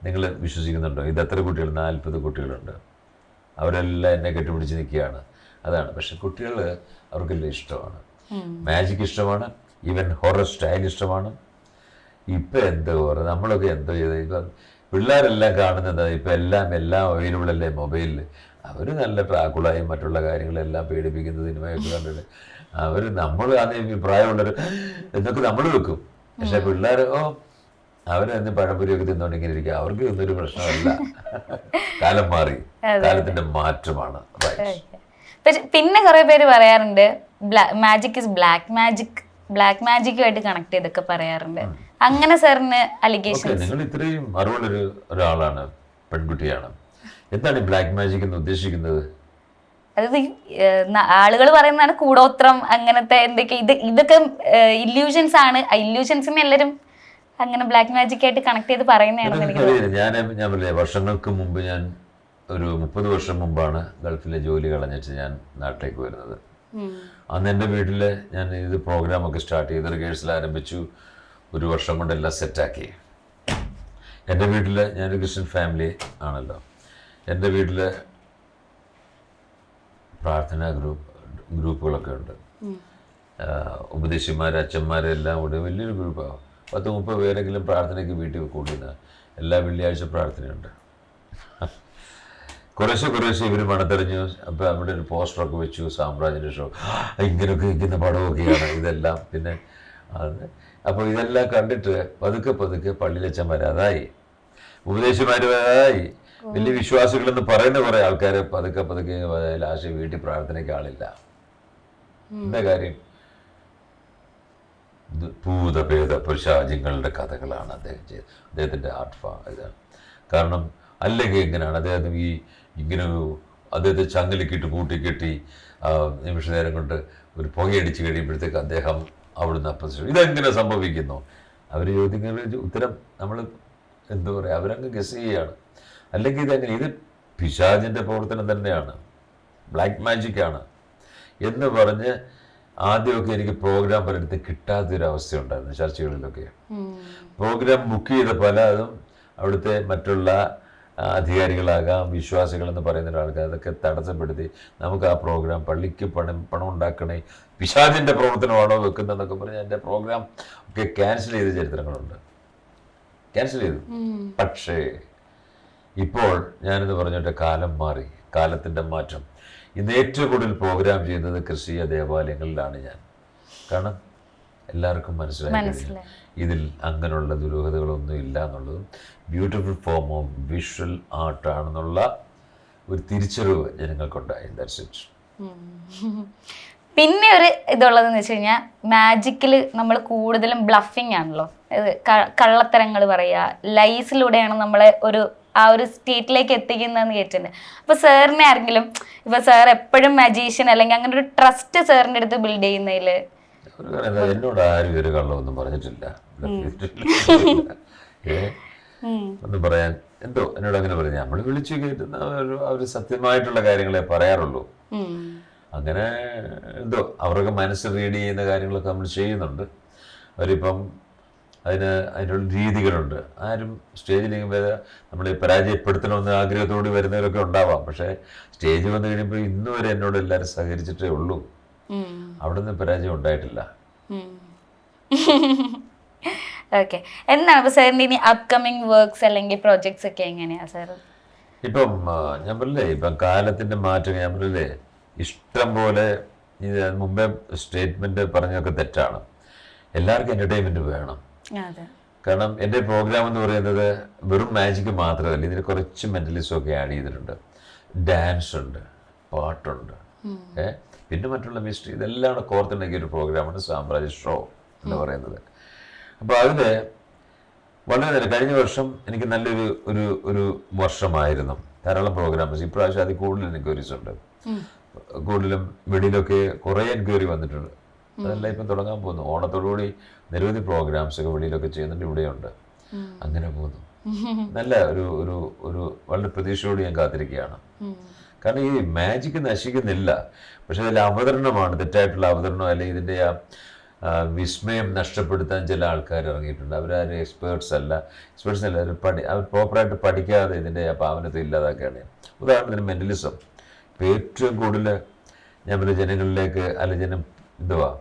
നിങ്ങൾ വിശ്വസിക്കുന്നുണ്ടോ? ഇത് എത്ര കുട്ടികൾ? 40 കുട്ടികളുണ്ട്. അവരെല്ലാം എന്നെ കെട്ടിപ്പിടിച്ച് നിൽക്കുകയാണ്. അതാണ്. പക്ഷെ കുട്ടികൾ അവർക്കെല്ലാം ഇഷ്ടമാണ്, മാജിക് ഇഷ്ടമാണ്, ഈവൻ ഹൊറർ സ്റ്റൈൽ ഇഷ്ടമാണ്. ഇപ്പം എന്തോ പറയുക, നമ്മളൊക്കെ എന്തോ ചെയ്ത് ഇപ്പം പിള്ളേരെല്ലാം കാണുന്നത് ഇപ്പം എല്ലാം അവൈലബിൾ അല്ലേ മൊബൈലിൽ. അവർ നല്ല ട്രാക്കുളായും മറ്റുള്ള കാര്യങ്ങളെല്ലാം പേടിപ്പിക്കുന്ന സിനിമയൊക്കെ കണ്ടിട്ട് നമ്മൾ ആദ്യം പ്രായമുള്ളവർ എന്നൊക്കെ നമ്മൾ വെക്കും. പക്ഷെ പിള്ളേർ അവരെന്ന് പഴംപൊരിയൊക്കെ തിന്നോണ്ട് ഇങ്ങനെ ഇരിക്കുക, അവർക്ക് ഇതൊരു പ്രശ്നമല്ല. കാലം മാറി, കാലത്തിന്റെ മാറ്റമാണ്. പിന്നെ കുറെ പേര് പറയാറുണ്ട് magic is black magic, black മാജിക്കുമായിട്ട് കണക്ട് ചെയ്തൊക്കെ പറയാറുണ്ട്. അങ്ങനെ സാറിന് അലിഗേഷൻ? നിങ്ങൾ ഇത്രയും അറിവുള്ളൊരു ഒരാളാണ്, പെൺകുട്ടിയാണ്. എന്താണ് ഈ ബ്ലാക്ക് മാജിക് എന്ന് ഉദ്ദേശിക്കുന്നത്? അതായത് ആളുകൾ പറയുന്നതാണ് കൂടോത്രം, അങ്ങനത്തെ എന്തൊക്കെ ഇതൊക്കെ ഇല്യൂഷൻസ് ആണ്. ഇല്യൂഷൻസിനെ എല്ലാവരും അങ്ങനെ ബ്ലാക്ക് മാജിക് ആയിട്ട് കണക്ട് ചെയ്ത് പറയുന്നതാണെന്ന് എനിക്ക് തോന്നുന്നു. ഞാൻ പറഞ്ഞില്ലേ, വർഷങ്ങൾക്ക് മുമ്പ് ഞാൻ ഒരു 30 വർഷം മുമ്പാണ് ഗൾഫിലെ ജോലി കളഞ്ഞിട്ട് ഞാൻ നാട്ടിലേക്ക് വരുന്നത്. അന്ന് എൻ്റെ വീട്ടിൽ ഞാൻ ഇത് പ്രോഗ്രാമൊക്കെ സ്റ്റാർട്ട് ചെയ്ത് റിഹേഴ്സൽ ആരംഭിച്ചു. ഒരു വർഷം കൊണ്ടെല്ലാം സെറ്റാക്കി. എൻ്റെ വീട്ടിൽ ഞാനൊരു ക്രിസ്ത്യൻ ഫാമിലി ആണല്ലോ. എൻ്റെ വീട്ടിൽ പ്രാർത്ഥനാ ഗ്രൂപ്പുകളൊക്കെ ഉണ്ട്. ഉപദേശിമാർ, അച്ഛന്മാരെല്ലാം കൂടി വലിയൊരു ഗ്രൂപ്പാണ്. 10-30 പേരെങ്കിലും പ്രാർത്ഥനയ്ക്ക് വീട്ടിൽ കൂടുന്ന എല്ലാ വെള്ളിയാഴ്ച പ്രാർത്ഥനയുണ്ട്. കുറേശ്ശെ ഇവർ മണത്തെറിഞ്ഞു. അപ്പോൾ അവിടെ ഒരു പോസ്റ്ററൊക്കെ വെച്ചു, സാമ്രാജ്യൻ്റെ ഷോ, ഇങ്ങനെയൊക്കെ ഇരിക്കുന്ന പടമൊക്കെയാണ് ഇതെല്ലാം. പിന്നെ അപ്പോൾ ഇതെല്ലാം കണ്ടിട്ട് പതുക്കെ പള്ളിയിലച്ഛന്മാർ അതായി, ഉപദേശിമാർ അതായി, വലിയ വിശ്വാസികളെന്ന് പറയുന്ന കുറേ ആൾക്കാർ പതുക്കെ ലാസ്റ്റ് വീട്ടിൽ പ്രാർത്ഥനയ്ക്ക് ആളില്ല. എന്താ കാര്യം? ഭൂതഭേദ പിശാചുകളുടെ കഥകളാണ് അദ്ദേഹത്തിൻ്റെ ആർട്ട് ഫോം. ഇതാണ് കാരണം. അല്ലെങ്കിൽ എങ്ങനെയാണ് ഇങ്ങനെ അദ്ദേഹത്തെ ചങ്ങലിക്കിട്ട് കൂട്ടിക്കെട്ടി നിമിഷ നേരം കൊണ്ട് ഒരു പുകയടിച്ച് കഴിയുമ്പോഴത്തേക്ക് അദ്ദേഹം അവിടുന്ന് അപ്രത്യക്ഷം. ഇതെങ്ങനെ സംഭവിക്കുന്നു? അവർ ചോദിക്കുന്ന ഉത്തരം നമ്മൾ എന്താ പറയുക, അവരങ്ങ് ഗസ് ചെയ്യുകയാണ്. അല്ലെങ്കിൽ ഇതെങ്ങനെ, ഇത് പിശാചിൻ്റെ പ്രവർത്തനം തന്നെയാണ്, ബ്ലാക്ക് മാജിക്കാണ് എന്ന് പറഞ്ഞ് ആദ്യമൊക്കെ എനിക്ക് പ്രോഗ്രാം പലയിടത്തും കിട്ടാത്തൊരവസ്ഥ ഉണ്ടായിരുന്നു. ചർച്ചകളിലൊക്കെ പ്രോഗ്രാം ബുക്ക് ചെയ്ത പലതും അവിടുത്തെ മറ്റുള്ള അധികാരികളാകാം, വിശ്വാസികളെന്ന് പറയുന്ന ആൾക്കാർ അതൊക്കെ തടസ്സപ്പെടുത്തി നമുക്ക് ആ പ്രോഗ്രാം പള്ളിക്ക് പണം ഉണ്ടാക്കണേ, പിശാചിൻ്റെ പ്രവർത്തനമാണോ വെക്കുന്നതെന്നൊക്കെ പറഞ്ഞ് എൻ്റെ പ്രോഗ്രാം ഒക്കെ ക്യാൻസൽ ചെയ്ത ചരിത്രങ്ങളുണ്ട്. ക്യാൻസൽ ചെയ്തു. പക്ഷേ ഇപ്പോൾ ഞാനെന്ന് പറഞ്ഞിട്ട് കാലം മാറി, കാലത്തിൻ്റെ മാറ്റം. ഇന്ന് ഏറ്റവും കൂടുതൽ പ്രോഗ്രാം ചെയ്യുന്നത് ക്രിസ്തീയ ദേവാലയങ്ങളിലാണ് ഞാൻ. കാരണം എല്ലാവർക്കും മനസ്സിലായി ഇതിൽ അങ്ങനെയുള്ള ദുരൂഹതകളൊന്നും ഇല്ല എന്നുള്ളതും ബ്യൂട്ടിഫുൾ ഫോം ഓഫ് വിഷ്വൽ ആർട്ടാണെന്നുള്ള ഒരു തിരിച്ചറിവ് ജനങ്ങൾക്കുണ്ടായി. That's it. പിന്നെ ഒരു ഇതുള്ളതെന്ന് വെച്ച് കഴിഞ്ഞാൽ മാജിക്കിൽ നമ്മൾ കൂടുതലും ബ്ലഫിങ് ആണല്ലോ, കള്ളത്തരങ്ങൾ പറയുക, ലൈസിലൂടെയാണ് നമ്മളെ ആ ഒരു സ്റ്റേറ്റിലേക്ക് എത്തിക്കുന്നതെന്ന് കേട്ടിട്ടുണ്ട്. അപ്പോൾ സാറിനെ ആരെങ്കിലും, ഇപ്പോൾ സാർ എപ്പോഴും മജീഷ്യൻ അല്ലെങ്കിൽ അങ്ങനെ ഒരു ട്രസ്റ്റ് സാറിൻ്റെ അടുത്ത് ബിൽഡ് ചെയ്യുന്നതിൽ? എന്നോട് ആരും ഒരു കള്ളമൊന്നും പറഞ്ഞിട്ടില്ല. ഒന്നും പറയാൻ എന്തോ എന്നോട് അങ്ങനെ പറഞ്ഞു. നമ്മൾ വിളിച്ചു കേട്ടുന്ന ഒരു സത്യമായിട്ടുള്ള കാര്യങ്ങളെ പറയാറുള്ളൂ. അങ്ങനെ എന്തോ അവരൊക്കെ മനസ്സ് റീഡ് ചെയ്യുന്ന കാര്യങ്ങളൊക്കെ നമ്മൾ ചെയ്യുന്നുണ്ട്. അവരിപ്പം അതിനുള്ള രീതികളുണ്ട്. ആരും സ്റ്റേജിലേക്ക് വരെ നമ്മളെ പരാജയപ്പെടുത്തണമെന്ന് ആഗ്രഹത്തോട് വരുന്നവരൊക്കെ ഉണ്ടാവാം. പക്ഷേ സ്റ്റേജ് വന്നു കഴിയുമ്പോൾ ഇന്ന് വരെ എന്നോട് എല്ലാവരും സഹകരിച്ചിട്ടേ ഉള്ളൂ. അവിടെ നിന്ന് പരാജയം ഉണ്ടായിട്ടില്ല. ഓക്കെ. എന്താണ് ഇപ്പോൾ സാറിൻ്റെ ഇനി അപ്കമിങ് വർക്ക്സ് അല്ലെങ്കിൽ പ്രോജക്ട്സ് ഒക്കെ എങ്ങനെയാണ് സാർ? ഇപ്പം ഞാൻ പറഞ്ഞില്ലേ, ഇപ്പം കാലത്തിൻ്റെ മാറ്റം. ഞാൻ പറഞ്ഞില്ലേ, ഇഷ്ടം പോലെ ഇത് മുമ്പേ സ്റ്റേറ്റ്മെൻറ്റ് പറഞ്ഞൊക്കെ തെറ്റാണ്. എല്ലാവർക്കും എൻ്റർടൈൻമെൻറ്റ് വേണം. കാരണം എൻ്റെ പ്രോഗ്രാം എന്ന് പറയുന്നത് വെറും മാജിക് മാത്രമല്ല, ഇതിന് കുറച്ച് മെൻ്റലിസം ഒക്കെ ആഡ് ചെയ്തിട്ടുണ്ട്. ഡാൻസ് ഉണ്ട്, പാട്ടുണ്ട്, പിന്നെ മറ്റുള്ള മിസ്റ്ററി, ഇതെല്ലാം കോർത്തിണക്കിയ ഒരു പ്രോഗ്രാമാണ് സാമ്രാജ്യ ഷോ എന്ന് പറയുന്നത്. അപ്പോൾ അതിൽ വളരെ നേരം കഴിഞ്ഞ വർഷം എനിക്ക് നല്ലൊരു ഒരു വർഷമായിരുന്നു. ധാരാളം പ്രോഗ്രാംസ്. ഇപ്രാവശ്യം അതിൽ കൂടുതൽ എൻക്വയറീസ് ഉണ്ട്. കൂടുതലും വെളിയിലൊക്കെ കുറേ എൻക്വയറി വന്നിട്ടുണ്ട്. അതെല്ലാം ഇപ്പം തുടങ്ങാൻ പോകുന്നു. ഓണത്തോടുകൂടി നിരവധി പ്രോഗ്രാംസ് ഒക്കെ വെളിയിലൊക്കെ ചെയ്യുന്നുണ്ട്, ഇവിടെയുണ്ട്. അങ്ങനെ പോകുന്നു. നല്ല ഒരു വളരെ പ്രതീക്ഷയോട് ഞാൻ കാത്തിരിക്കുകയാണ്. കാരണം ഈ മാജിക് നശിക്കുന്നില്ല, പക്ഷെ അതിൽ അവതരണമാണ്, തെറ്റായിട്ടുള്ള അവതരണം, അല്ലെങ്കിൽ ഇതിൻ്റെ വിസ്മയം നഷ്ടപ്പെടുത്താൻ ചില ആൾക്കാർ ഇറങ്ങിയിട്ടുണ്ട്. അവരാരും എക്സ്പേർട്സ് അല്ല, അവർ പ്രോപ്പറായിട്ട് പഠിക്കാതെ ഇതിൻ്റെ പാവനത്തെ ഇല്ലാതാക്കുകയാണ്. ഉദാഹരണത്തിന് മെൻ്റലിസം. ഇപ്പോൾ ഏറ്റവും കൂടുതൽ ഞാൻ പറഞ്ഞ ജനങ്ങളിലേക്ക് ജനം എന്തുവാ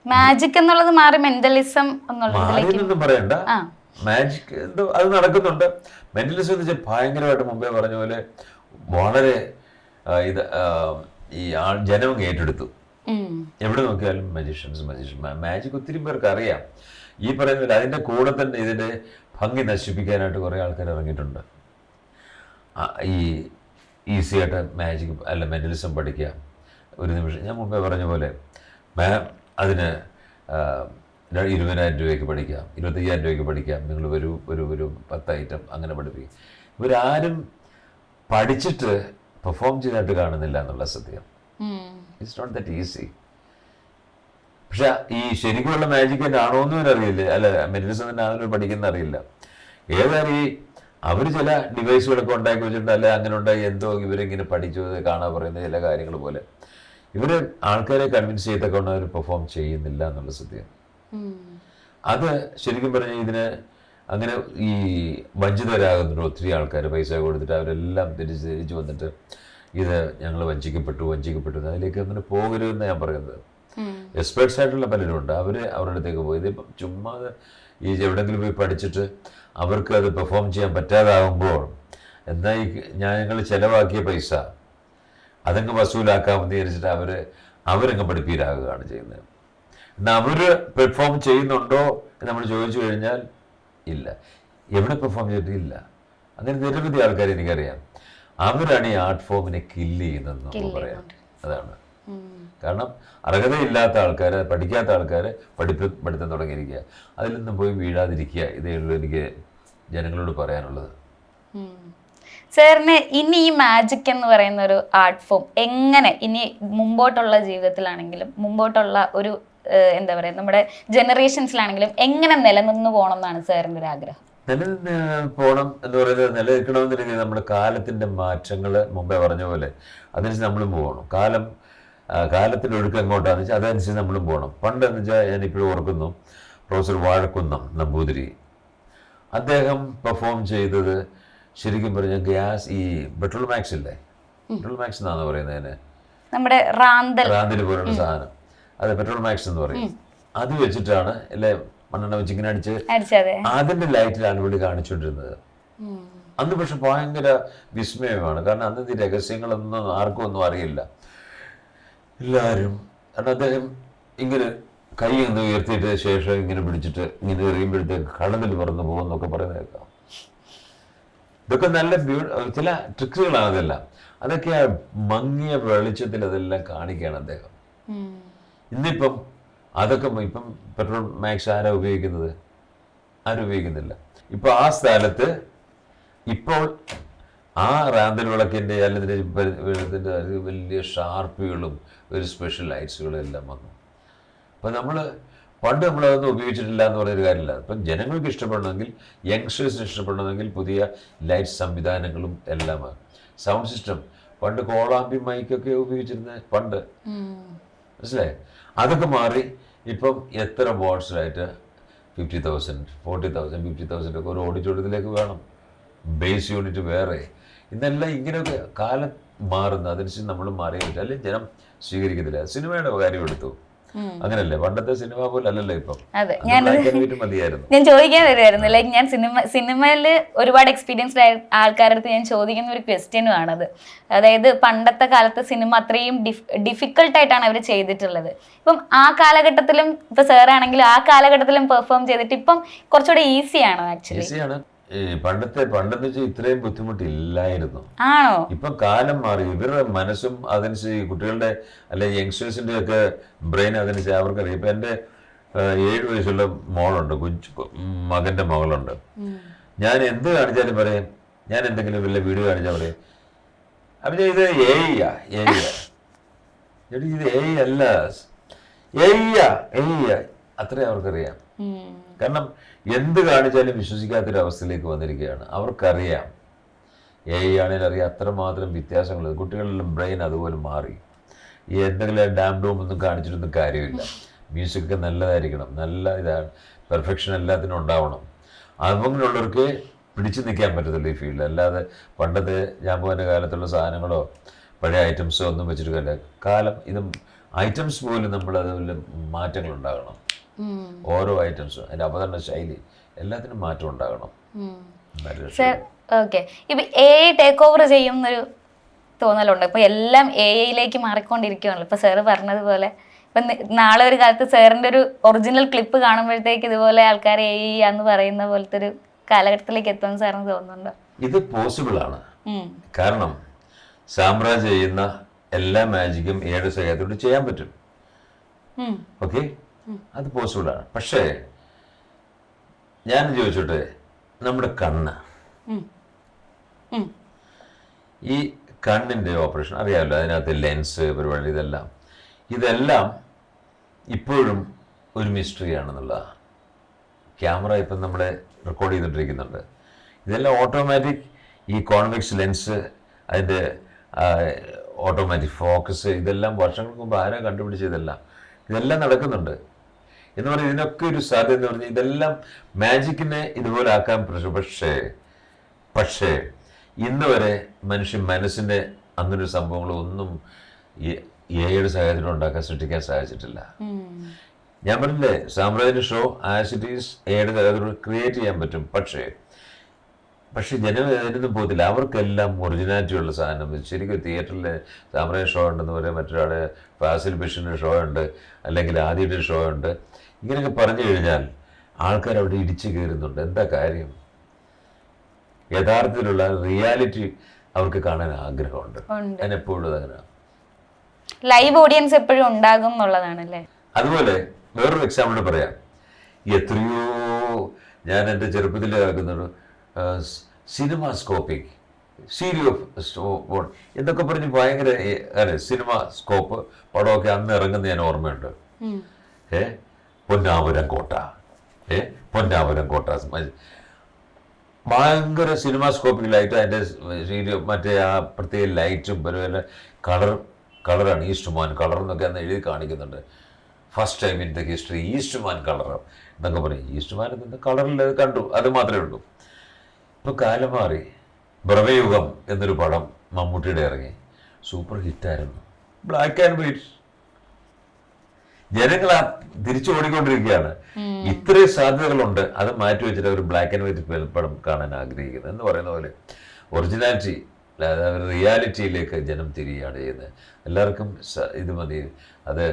മാജിക് എന്നുള്ളത് മാറി മെന്റലിസം മാറിയെന്നൊന്നും പറയണ്ട. മാജിക് എന്തോ അത് നടക്കുന്നുണ്ട്. മെന്റലിസം എന്ന് വെച്ചാൽ ഭയങ്കരമായിട്ട് മുമ്പേ പറഞ്ഞ പോലെ വളരെ ഈ ജനം ഏറ്റെടുത്തു. എവിടെ നോക്കിയാലും മജീഷ്യൻ മാജിക് ഒത്തിരി പേർക്ക് അറിയാം. ഈ പറയുന്നില്ല, അതിൻ്റെ കൂടെ തന്നെ ഇതിൻ്റെ ഭംഗി നശിപ്പിക്കാനായിട്ട് കുറേ ആൾക്കാർ ഇറങ്ങിയിട്ടുണ്ട്. ഈ ഈസി ആയിട്ട് മാജിക് മെന്റലിസം പഠിക്കുക. ഒരു നിമിഷം ഞാൻ മുമ്പേ പറഞ്ഞ പോലെ അതിന് 20,000 രൂപയ്ക്ക് പഠിക്കാം, 25,000 രൂപയ്ക്ക് പഠിക്കാം. നിങ്ങൾ ഒരു 10 ഐറ്റം അങ്ങനെ പഠിപ്പിക്കും. ഇവരാരും പഠിച്ചിട്ട് പെർഫോം ചെയ്തിട്ട് കാണുന്നില്ല എന്നുള്ള സത്യം. It's not that easy. പക്ഷെ ഈ ശരിക്കുള്ള മാജിക് തന്നെ ആണോ എന്നും അറിയില്ല, അല്ല മെഡിസിൻ തന്നെ ആണോ പഠിക്കുന്ന അറിയില്ല. ഏതായാലും ഈ അവർ ചില ഡിവൈസുകളൊക്കെ ഉണ്ടാക്കി വെച്ചിട്ടുണ്ട്, അല്ലെ അങ്ങനെ ഉണ്ടായി എന്തോ ഇവരിങ്ങനെ പഠിച്ചു കാണാൻ പറയുന്ന ചില കാര്യങ്ങൾ പോലെ ഇവര് ആൾക്കാരെ കൺവിൻസ് ചെയ്തൊക്കെ കൊണ്ട് അവർ പെർഫോം ചെയ്യുന്നില്ല എന്നുള്ള സത്യം. അത് ശരിക്കും പറഞ്ഞാൽ ഇതിന് അങ്ങനെ ഈ വഞ്ചിതരാകുന്നുണ്ട് ഒത്തിരി ആൾക്കാർ. പൈസ കൊടുത്തിട്ട് അവരെല്ലാം തിരിച്ചു വന്നിട്ട് ഇത് ഞങ്ങൾ വഞ്ചിക്കപ്പെട്ടു അതിലേക്ക് അങ്ങനെ പോകരുതെന്ന് ഞാൻ പറയുന്നത്. എക്സ്പേർട്സ് ആയിട്ടുള്ള പലരും ഉണ്ട്, അവരുടെ അടുത്തേക്ക് പോയി ഇതിപ്പം ചുമ്മാ ഈ എവിടെയെങ്കിലും പോയി പഠിച്ചിട്ട് അവർക്ക് അത് പെർഫോം ചെയ്യാൻ പറ്റാതാകുമ്പോൾ എന്നാൽ ഈ ഞങ്ങൾ ചിലവാക്കിയ പൈസ അതങ്ങ് വസൂലാക്കാമെന്ന് വിചാരിച്ചിട്ട് അവരങ്ങ് പഠിപ്പീരാകുകയാണ് ചെയ്യുന്നത്. എന്നാൽ അവർ പെർഫോം ചെയ്യുന്നുണ്ടോ എന്ന് നമ്മൾ ചോദിച്ചു കഴിഞ്ഞാൽ ഇല്ല. എവിടെ പെർഫോം ചെയ്തിട്ടില്ല. അങ്ങനെ നിരവധി ആൾക്കാർ എനിക്കറിയാം. അവരാണ് ഈ ആർട്ട് ഫോമിനെ കില്ല് ചെയ്യുന്നതെന്ന് നമുക്ക് പറയാം. അതാണ് കാരണം അർഹതയില്ലാത്ത ആൾക്കാർ, പഠിക്കാത്ത ആൾക്കാർ പഠിത്തം തുടങ്ങിയിരിക്കുക. അതിൽ നിന്നും പോയി വീഴാതിരിക്കുക. ഇതേ ഉള്ളൂ എനിക്ക് ജനങ്ങളോട് പറയാനുള്ളത്. സാറിന് ഇനി ഈ മാജിക് എന്ന് പറയുന്ന ഒരു ആർട്ട് ഫോം എങ്ങനെ ഇനി മുമ്പോട്ടുള്ള ജീവിതത്തിലാണെങ്കിലും മുമ്പോട്ടുള്ള ഒരു എന്താ പറയുക നമ്മുടെ ജനറേഷൻസിലാണെങ്കിലും എങ്ങനെ നിലനിന്ന് പോകണം എന്നാണ് സാറിൻ്റെ ഒരു ആഗ്രഹം? നിലനിന്ന് പോകണം എന്ന് പറയുന്നത്, നിലനിൽക്കണമെന്നുണ്ടെങ്കിൽ നമ്മുടെ കാലത്തിൻ്റെ മാറ്റങ്ങൾ മുമ്പേ പറഞ്ഞ പോലെ അതനുസരിച്ച് നമ്മളും പോകണം. കാലത്തിൻ്റെ ഒഴുക്ക് എങ്ങോട്ടാണെന്ന് വെച്ചാൽ അതനുസരിച്ച് നമ്മളും പോകണം. പണ്ടെന്ന് വെച്ചാൽ ഞാനിപ്പോഴും ഓർക്കുന്നു, പ്രൊഫസർ വാഴക്കുന്നം നമ്പൂതിരി അദ്ദേഹം പെർഫോം ചെയ്തത് ശരിക്കും പറഞ്ഞാൽ ഈ പെട്രോൾ മാക്സ് ഇല്ലേ, പെട്രോൾ മാക്സ് എന്നാണ് പറയുന്നതിന്, നമ്മുടെ റാന്തൽ പോലുള്ള സാധനം, അത് പെട്രോൾ മാക്സ് എന്ന് പറയും. അത് വെച്ചിട്ടാണ് അല്ലെ മണ്ണെണ്ണ വെച്ച് ഇങ്ങനെ അടിച്ച് അതിന്റെ ലൈറ്റിലാണ് പുള്ളി കാണിച്ചുകൊണ്ടിരുന്നത്. അന്ന് പക്ഷെ ഭയങ്കര വിസ്മയമാണ്. കാരണം അന്ന് ഈ രഹസ്യങ്ങളൊന്നും ആർക്കും ഒന്നും അറിയില്ല. എല്ലാവരും കാരണം അദ്ദേഹം ഇങ്ങനെ കൈ ഒന്ന് ഉയർത്തിയിട്ട് ശേഷം ഇങ്ങനെ പിടിച്ചിട്ട് ഇങ്ങനെ എറിയുമ്പോഴത്തേക്ക് കടലിൽ പറന്ന് പോകുമെന്നൊക്കെ പറയുന്നേക്കാം. ഇതൊക്കെ നല്ല ചില ട്രിക്സുകളാണ് അതെല്ലാം. അതൊക്കെ ആ മങ്ങിയ വെളിച്ചത്തിൽ അതെല്ലാം കാണിക്കുകയാണ് അദ്ദേഹം. ഇന്നിപ്പം അതൊക്കെ ഇപ്പം പെട്രോൾ മാക്സ് ആരും ഉപയോഗിക്കുന്നില്ല. ഇപ്പൊ ആ സ്ഥലത്ത് ഇപ്പോൾ ആ റാന്തൽ വിളക്കിൻ്റെ അല്ലെങ്കിൽ വലിയ ഷാർപ്പികളും ഒരു സ്പെഷ്യൽ ലൈറ്റ്സുകളും എല്ലാം വന്നു. അപ്പം പണ്ട് നമ്മളതൊന്നും ഉപയോഗിച്ചിട്ടില്ല എന്ന് പറയുന്നൊരു കാര്യമില്ല. ഇപ്പം ജനങ്ങൾക്ക് ഇഷ്ടപ്പെടണമെങ്കിൽ, യങ്സ്റ്റേഴ്സിന് ഇഷ്ടപ്പെടണമെങ്കിൽ പുതിയ ലൈറ്റ് സംവിധാനങ്ങളും എല്ലാമാണ്. സൗണ്ട് സിസ്റ്റം പണ്ട് കോളാമ്പി മൈക്കൊക്കെ ഉപയോഗിച്ചിരുന്നത് പണ്ട്, മനസ്സിലായി? അതൊക്കെ മാറി ഇപ്പം എത്ര വാട്ട്സിലായിട്ട് 50,000, 40,000, 50,000 ഒക്കെ ഒരു ഓഡിറ്റോറിയത്തിലേക്ക് വേണം. ബേസ് യൂണിറ്റ് വേറെ. ഇന്നെല്ലാം ഇങ്ങനെയൊക്കെ കാലം മാറുന്നു. അതനുസരിച്ച് നമ്മൾ മാറിയേ പറ്റും. അല്ലെങ്കിൽ ജനം സ്വീകരിക്കത്തില്ല. സിനിമയുടെ കാര്യം എടുത്തു, അങ്ങനല്ലേ? പണ്ടത്തെ സിനിമ പോലെ അല്ലല്ലോ ഇപ്പം. മതിയായിരുന്നു. ഞാൻ ചോദിക്കാൻ വരുമായിരുന്നു, ലൈക്ക് ഞാൻ സിനിമയിൽ ഒരുപാട് എക്സ്പീരിയൻസ്ഡ് ആയ ആൾക്കാരുടെ അടുത്ത് ഞാൻ ചോദിക്കുന്ന ഒരു ക്വസ്റ്റ്യനും ആണത്. അതായത് പണ്ടത്തെ കാലത്ത് സിനിമ അത്രയും ഡിഫിക്കൽട്ടായിട്ടാണ് അവർ ചെയ്തിട്ടുള്ളത്. ഇപ്പം ആ കാലഘട്ടത്തിലും ഇപ്പൊ സാറാണെങ്കിലും ആ കാലഘട്ടത്തിലും പെർഫോം ചെയ്തിട്ട് ഇപ്പം കുറച്ചുകൂടെ ഈസിയാണോ? ആക്ച്വലി ഈസിയാണ്. പണ്ടെന്ന് വെച്ചാൽ ഇത്രയും ബുദ്ധിമുട്ടില്ലായിരുന്നു. ആണോ? ഇപ്പം കാലം മാറി. ഇവരുടെ മനസ്സും അതനുസരിച്ച് കുട്ടികളുടെ അല്ലെ യങ്സ്റ്റേഴ്സിന്റെ ഒക്കെ ബ്രെയിൻ അതനുസരിച്ച് അവർക്കറിയാം. ഇപ്പൊ എൻ്റെ 7 വയസ്സുള്ള മോളുണ്ട്, മകന്റെ മകളുണ്ട്. ഞാൻ എന്ത് കാണിച്ചാലും പറയും, ഞാൻ എന്തെങ്കിലും വല്ല വീഡിയോ കാണിച്ചാൽ പറയും, അപ്പൊ ഇത് ഇത് അല്ല, അത്രേ അവർക്കറിയാം. കാരണം എന്ത് കാണിച്ചാലും വിശ്വസിക്കാത്തൊരവസ്ഥയിലേക്ക് വന്നിരിക്കുകയാണ്. അവർക്കറിയാം ആണെങ്കിലും അറിയാം അത്രമാത്രം വ്യത്യാസങ്ങൾ. കുട്ടികളുടെ ബ്രെയിൻ അതുപോലെ മാറി. ഈ എന്തെങ്കിലും ഡാം ഡൂം ഒന്നും കാണിച്ചിട്ടൊന്നും കാര്യമില്ല. മ്യൂസിക്കൊക്കെ നല്ലതായിരിക്കണം, നല്ല ഇതാണ്, പെർഫെക്ഷൻ എല്ലാത്തിനും ഉണ്ടാവണം. അങ്ങനെയുള്ളവർക്ക് പിടിച്ചു നിൽക്കാൻ പറ്റത്തില്ല ഈ ഫീൽഡിൽ. അല്ലാതെ പണ്ടത്തെ ജാമ്പുവിൻ്റെ കാലത്തുള്ള സാധനങ്ങളോ പഴയ ഐറ്റംസോ ഒന്നും വെച്ചിട്ട് കാലം ഇതും ഐറ്റംസ് പോലും നമ്മൾ അതുപോലെ മാറ്റങ്ങൾ ഉണ്ടാകണം. ഓരോ ഐറ്റംസും അതിൻ്റെ അവതരണ ശൈലി എല്ലാത്തിനും മാറ്റം ഉണ്ടാകണം. ഓക്കെ, ഇപ്പൊ AI ടേക്ക് ഓവർ ചെയ്യുന്നൊരു തോന്നലുണ്ട്. ഇപ്പൊ എല്ലാം AI മാറിക്കൊണ്ടിരിക്കുകയാണല്ലോ. ഇപ്പൊ സാറ് പറഞ്ഞതുപോലെ ഇപ്പൊ നാളെ ഒരു കാലത്ത് സാറിന്റെ ഒരു ഒറിജിനൽ ക്ലിപ്പ് കാണുമ്പോഴത്തേക്ക് ഇതുപോലെ ആൾക്കാർ AI എന്ന് പറയുന്ന പോലത്തെ ഒരു കാലഘട്ടത്തിലേക്ക് എത്തുമെന്ന് സാറിന് തോന്നുന്നുണ്ടോ? ഇത് പോസിബിൾ ആണ്. കാരണം സാമ്രാജ് ചെയ്യുന്ന എല്ലാ മാജിക്കും ഏഴ് സഹായത്തോട് ചെയ്യാൻ പറ്റും. ഓക്കെ, അത് പോസിബിളാണ്. പക്ഷേ ഞാൻ ചോദിച്ചോട്ടെ, നമ്മുടെ കണ്ണ് ഈ കണ്ണിൻ്റെ ഓപ്പറേഷൻ അറിയാമല്ലോ, അതിനകത്ത് ലെൻസ് പരിപാടി, ഇതെല്ലാം ഇപ്പോഴും ഒരു മിസ്റ്ററിയാണെന്നുള്ളതാണ്. ക്യാമറ ഇപ്പം നമ്മളെ റെക്കോർഡ് ചെയ്തിട്ടിരിക്കുന്നുണ്ട്. ഇതെല്ലാം ഓട്ടോമാറ്റിക്, ഈ കോൺവെക്സ് ലെൻസ്, അതിൻ്റെ ഓട്ടോമാറ്റിക് ഫോക്കസ്, ഇതെല്ലാം വർഷങ്ങൾക്ക് മുമ്പ് ആരാ ഇതെല്ലാം നടക്കുന്നുണ്ട് എന്ന് പറഞ്ഞാൽ ഇതിനൊക്കെ ഒരു സാധ്യത എന്ന് പറഞ്ഞാൽ ഇതെല്ലാം മാജിക്കിനെ ഇതുപോലെ ആക്കാൻ പക്ഷേ ഇന്ന് വരെ മനസ്സിൻ്റെ അങ്ങനൊരു സംഭവങ്ങളൊന്നും എയുടെ സഹായത്തിലൂടെ ഉണ്ടാക്കാൻ സൃഷ്ടിക്കാൻ സാധിച്ചിട്ടില്ല. ഞാൻ പറഞ്ഞില്ലേ, സാമ്രാജ്യ ഷോ ആസ് ഇറ്റ് ഈസ് എയുടെ സഹായത്തിലൂടെ ക്രിയേറ്റ് ചെയ്യാൻ പറ്റും. പക്ഷെ ജനം അതിനൊന്നും പോകത്തില്ല. അവർക്കെല്ലാം ഒറിജിനാലിറ്റി ഉള്ള സാധനം. ശരിക്കും തിയേറ്ററിൽ സാമ്രാജ്യ ഷോ ഉണ്ടെന്ന് പറയാം, മറ്റൊരാൾ ഫാസിൽ ബഷീറിൻ്റെ ഷോ ഉണ്ട്, അല്ലെങ്കിൽ ആദ്യയുടെ ഷോ ഉണ്ട്, ഇങ്ങനെയൊക്കെ പറഞ്ഞു കഴിഞ്ഞാൽ ആൾക്കാർ അവിടെ ഇടിച്ചു കയറുന്നുണ്ട്. എന്താ കാര്യം? യഥാർത്ഥത്തിലുള്ള റിയാലിറ്റി അവർക്ക് കാണാൻ ആഗ്രഹമുണ്ട്. അതിനെപ്പോഴും അങ്ങനെ ലൈവ് ഓഡിയൻസ് എപ്പോഴും ഉണ്ടാകും എന്നുള്ളതാണല്ലേ. അതുപോലെ വേറൊരു എക്സാമ്പിൾ പറയാം. എത്രയോ ഞാൻ എൻ്റെ ചെറുപ്പത്തിൽ ആക്കുന്നത് സിനിമാസ്കോപ്പിക് സീരിയോ എന്നൊക്കെ പറഞ്ഞ് ഭയങ്കര സിനിമ സ്കോപ്പ് പടമൊക്കെ അന്ന് ഇറങ്ങുന്ന ഞാൻ ഓർമ്മയുണ്ട്. പൊന്നാപുരം കോട്ട, പൊന്നാപുരം കോട്ട ഭയങ്കര സിനിമാസ്കോപ്പിക്കലായിട്ട് അതിൻ്റെ സീരിയോ മറ്റേ ആ പ്രത്യേക ലൈറ്റും പല കളറാണ്, ഈസ്റ്റ്മാൻ കളർ എന്നൊക്കെ അന്ന് എഴുതി കാണിക്കുന്നുണ്ട്. First time in the history Eastman colour എന്നൊക്കെ പറയും. ഈസ്റ്റ്മാൻ കളറിൽ കണ്ടു, അത് മാത്രമേ ഉള്ളൂ. ഇപ്പോൾ കാലം മാറി. ബ്രഹ്മയുഗം എന്നൊരു പടം മമ്മൂട്ടിയുടെ ഇറങ്ങി, സൂപ്പർ ഹിറ്റായിരുന്നു. Black and white. ജനങ്ങൾ തിരിച്ചു ഓടിക്കൊണ്ടിരിക്കുകയാണ്. ഇത്രയും സാധ്യതകളുണ്ട്, അത് മാറ്റി വെച്ചിട്ട് ഒരു ബ്ലാക്ക് ആൻഡ് വൈറ്റ് പടം കാണാൻ ആഗ്രഹിക്കുന്നത് എന്ന് പറയുന്ന പോലെ ഒറിജിനാലിറ്റി, റിയാലിറ്റിയിലേക്ക് ജനം തിരിയാണ് ചെയ്യുന്നത്. എല്ലാവർക്കും ഇത് മതി, അത്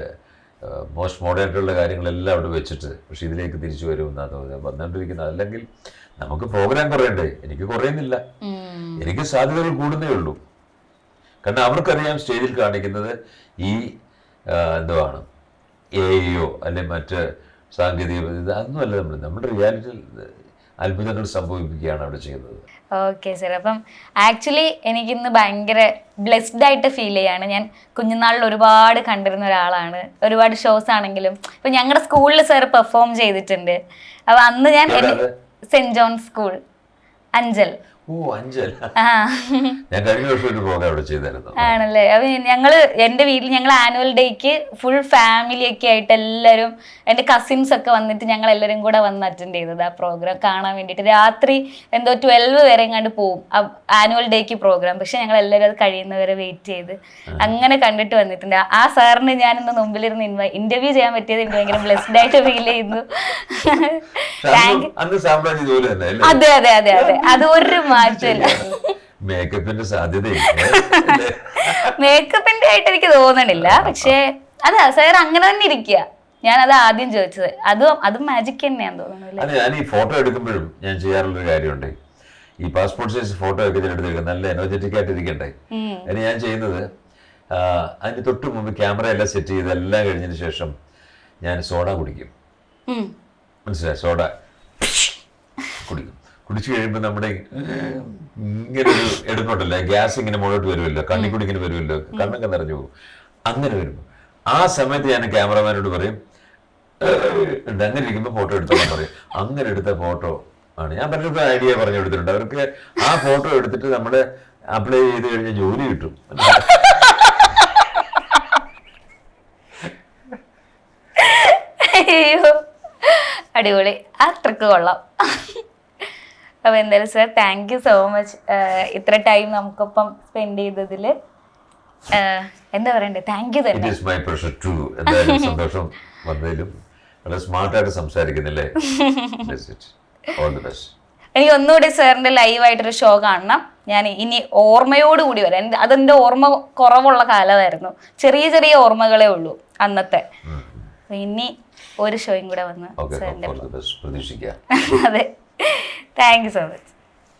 മോസ്റ്റ് മോഡേണായിട്ടുള്ള കാര്യങ്ങളെല്ലാം അവിടെ വെച്ചിട്ട്, പക്ഷെ ഇതിലേക്ക് തിരിച്ചു വരുമെന്നാണ് തോന്നുന്നത് വന്നുകൊണ്ടിരിക്കുന്നത്. അല്ലെങ്കിൽ നമുക്ക് പ്രോഗ്രാം കുറയണ്ടേ? എനിക്ക് കുറയുന്നില്ല, എനിക്ക് സാധ്യതകൾ കൂടുന്നേ ഉള്ളൂ. കാരണം അവർക്കറിയാം സ്റ്റേജിൽ കാണിക്കുന്നത് ഈ എന്തുവാണ്, എയോ അല്ലെ മറ്റ് സാങ്കേതിക അതൊന്നുമല്ല. നമ്മുടെ റിയാലിറ്റിയിൽ അത്ഭുതങ്ങൾ സംഭവിപ്പിക്കുകയാണ് അവിടെ ചെയ്യുന്നത്. Okay sir. അപ്പം ആക്ച്വലി എനിക്കിന്ന് ഭയങ്കര ബ്ലെസ്ഡ് ആയിട്ട് ഫീൽ ചെയ്യാണ്. ഞാൻ കുഞ്ഞുനാളിൽ ഒരുപാട് കണ്ടിരുന്ന ഒരാളാണ്. ഒരുപാട് ഷോസ് ആണെങ്കിലും ഇപ്പം ഞങ്ങളുടെ സ്കൂളിൽ സാർ പെർഫോം ചെയ്തിട്ടുണ്ട്. അപ്പം അന്ന് ഞാൻ സെന്റ് ജോൺസ് സ്കൂൾ അഞ്ചൽ. ഞാൻ കഴിഞ്ഞ വർഷം ഒരു പ്രോഗ്രാം അവിടെ ചെയ്തായിരുന്നു. ആണല്ലേ. അപ്പൊ എൻ്റെ വീട്ടിൽ ഞങ്ങൾ ആനുവൽ ഡേക്ക് ഫുൾ ഫാമിലി ഒക്കെ ആയിട്ട് എല്ലാവരും, എൻ്റെ കസിൻസ് ഒക്കെ വന്നിട്ട് ഞങ്ങൾ എല്ലാവരും കൂടെ വന്ന് അറ്റൻഡ് ചെയ്തത് ആ പ്രോഗ്രാം കാണാൻ വേണ്ടിയിട്ട്. രാത്രി എന്തോ 12 വരെ എങ്ങാണ്ട് പോവും ആനുവൽ ഡേക്ക് പ്രോഗ്രാം. പക്ഷെ ഞങ്ങൾ എല്ലാവരും അത് കഴിയുന്നവരെ വെയിറ്റ് ചെയ്ത് അങ്ങനെ കണ്ടിട്ട് വന്നിട്ടുണ്ട്. ആ സാറിന് ഞാനിന്ന് മുമ്പിലിരുന്ന് ഇന്റർവ്യൂ ചെയ്യാൻ പറ്റിയത് എനിക്ക് ഭയങ്കര ബ്ലെസ്ഡ് ആയിട്ട് ഫീൽ ചെയ്യുന്നു. അതെ അതെ അതെ അതെ, അത് ഒരു മാറ്റമില്ല. മേക്കപ്പിന്റെ സാധ്യത മേക്കപ്പിന്റെ ആയിട്ട് എനിക്ക് തോന്നണില്ല. പക്ഷെ അതെ സാർ അങ്ങനെ തന്നെ ഇരിക്കുക. ഞാൻ അത് ആദ്യം ചോദിച്ചത്, അതും മാജിക് തന്നെയാന്ന് തോന്നുന്നു. അതെ, ഞാൻ ഈ ഫോട്ടോ എടുക്കുമ്പോഴും ഞാൻ ചെയ്യാറുള്ളൊരു കാര്യമുണ്ട്. ഈ പാസ്പോർട്ട് സൈസ് ഫോട്ടോ ഒക്കെ ഞാൻ എടുത്തിരിക്കുന്നത് നല്ല എനർജറ്റിക് ആയിട്ട് ഇരിക്കട്ടെ. അതിന് ഞാൻ ചെയ്യുന്നത്, അതിന് തൊട്ട് മുമ്പ് ക്യാമറ എല്ലാം സെറ്റ് ചെയ്ത് എല്ലാം കഴിഞ്ഞതിന് ശേഷം ഞാൻ സോഡ കുടിക്കും. മനസ്സിലായി? സോഡ കുടിക്കും. കുടിച്ചു കഴിയുമ്പോൾ നമ്മുടെ ഇങ്ങനെ ഒരു എടുക്കണ്ടല്ലോ, ഗ്യാസ് ഇങ്ങനെ മുകളിലോട്ട് വരുമല്ലോ, കണ്ണിക്കൂടി ഇങ്ങനെ വരുമല്ലോ, കണ്ണൊക്കെ നിറഞ്ഞു പോകും. അങ്ങനെ വരുമ്പോൾ ആ സമയത്ത് ഞാൻ ക്യാമറമാനോട് പറയും, അങ്ങനെ ഇരിക്കുമ്പോൾ ഫോട്ടോ എടുത്തോളാൻ പറയും. അങ്ങനെ എടുത്ത ഫോട്ടോ ആണ് ഞാൻ പലർക്കും ഐഡിയ പറഞ്ഞു കൊടുത്തിട്ടുണ്ട്. അവർക്ക് ആ ഫോട്ടോ എടുത്തിട്ട് നമ്മൾ അപ്ലൈ ചെയ്ത് കഴിഞ്ഞാൽ ജോലി കിട്ടും. അയ്യോ, അടിപൊളി. ആ ട്രിക്ക് കൊള്ളാം. അപ്പോൾ എന്തായാലും sir thank you so much. ഇത്ര ടൈം നമുക്കൊപ്പം സ്പെൻഡ് ചെയ്തതിൽ എന്താ പറയണ്ടേ, താങ്ക് യു തന്നെ. സന്തോഷം വന്നതിലും വളരെ സ്മാർട്ടായിട്ട് സംസാരിക്കുന്നില്ലേ. എനിക്ക് ഒന്നുകൂടി സാറിന്റെ ലൈവായിട്ടൊരു ഷോ കാണണം. ഞാൻ ഇനി ഓർമ്മയോടുകൂടി വരാം. അതെന്റെ ഓർമ്മ കുറവുള്ള കാലമായിരുന്നു, ചെറിയ ചെറിയ ഓർമ്മകളേ ഉള്ളൂ അന്നത്തെ. ഇനി ഒരു ഷോയും കൂടെ വന്ന് സാറിന്റെ. പ്രതീക്ഷിക്കാം. അതെ, താങ്ക് യു സോ മച്ച്.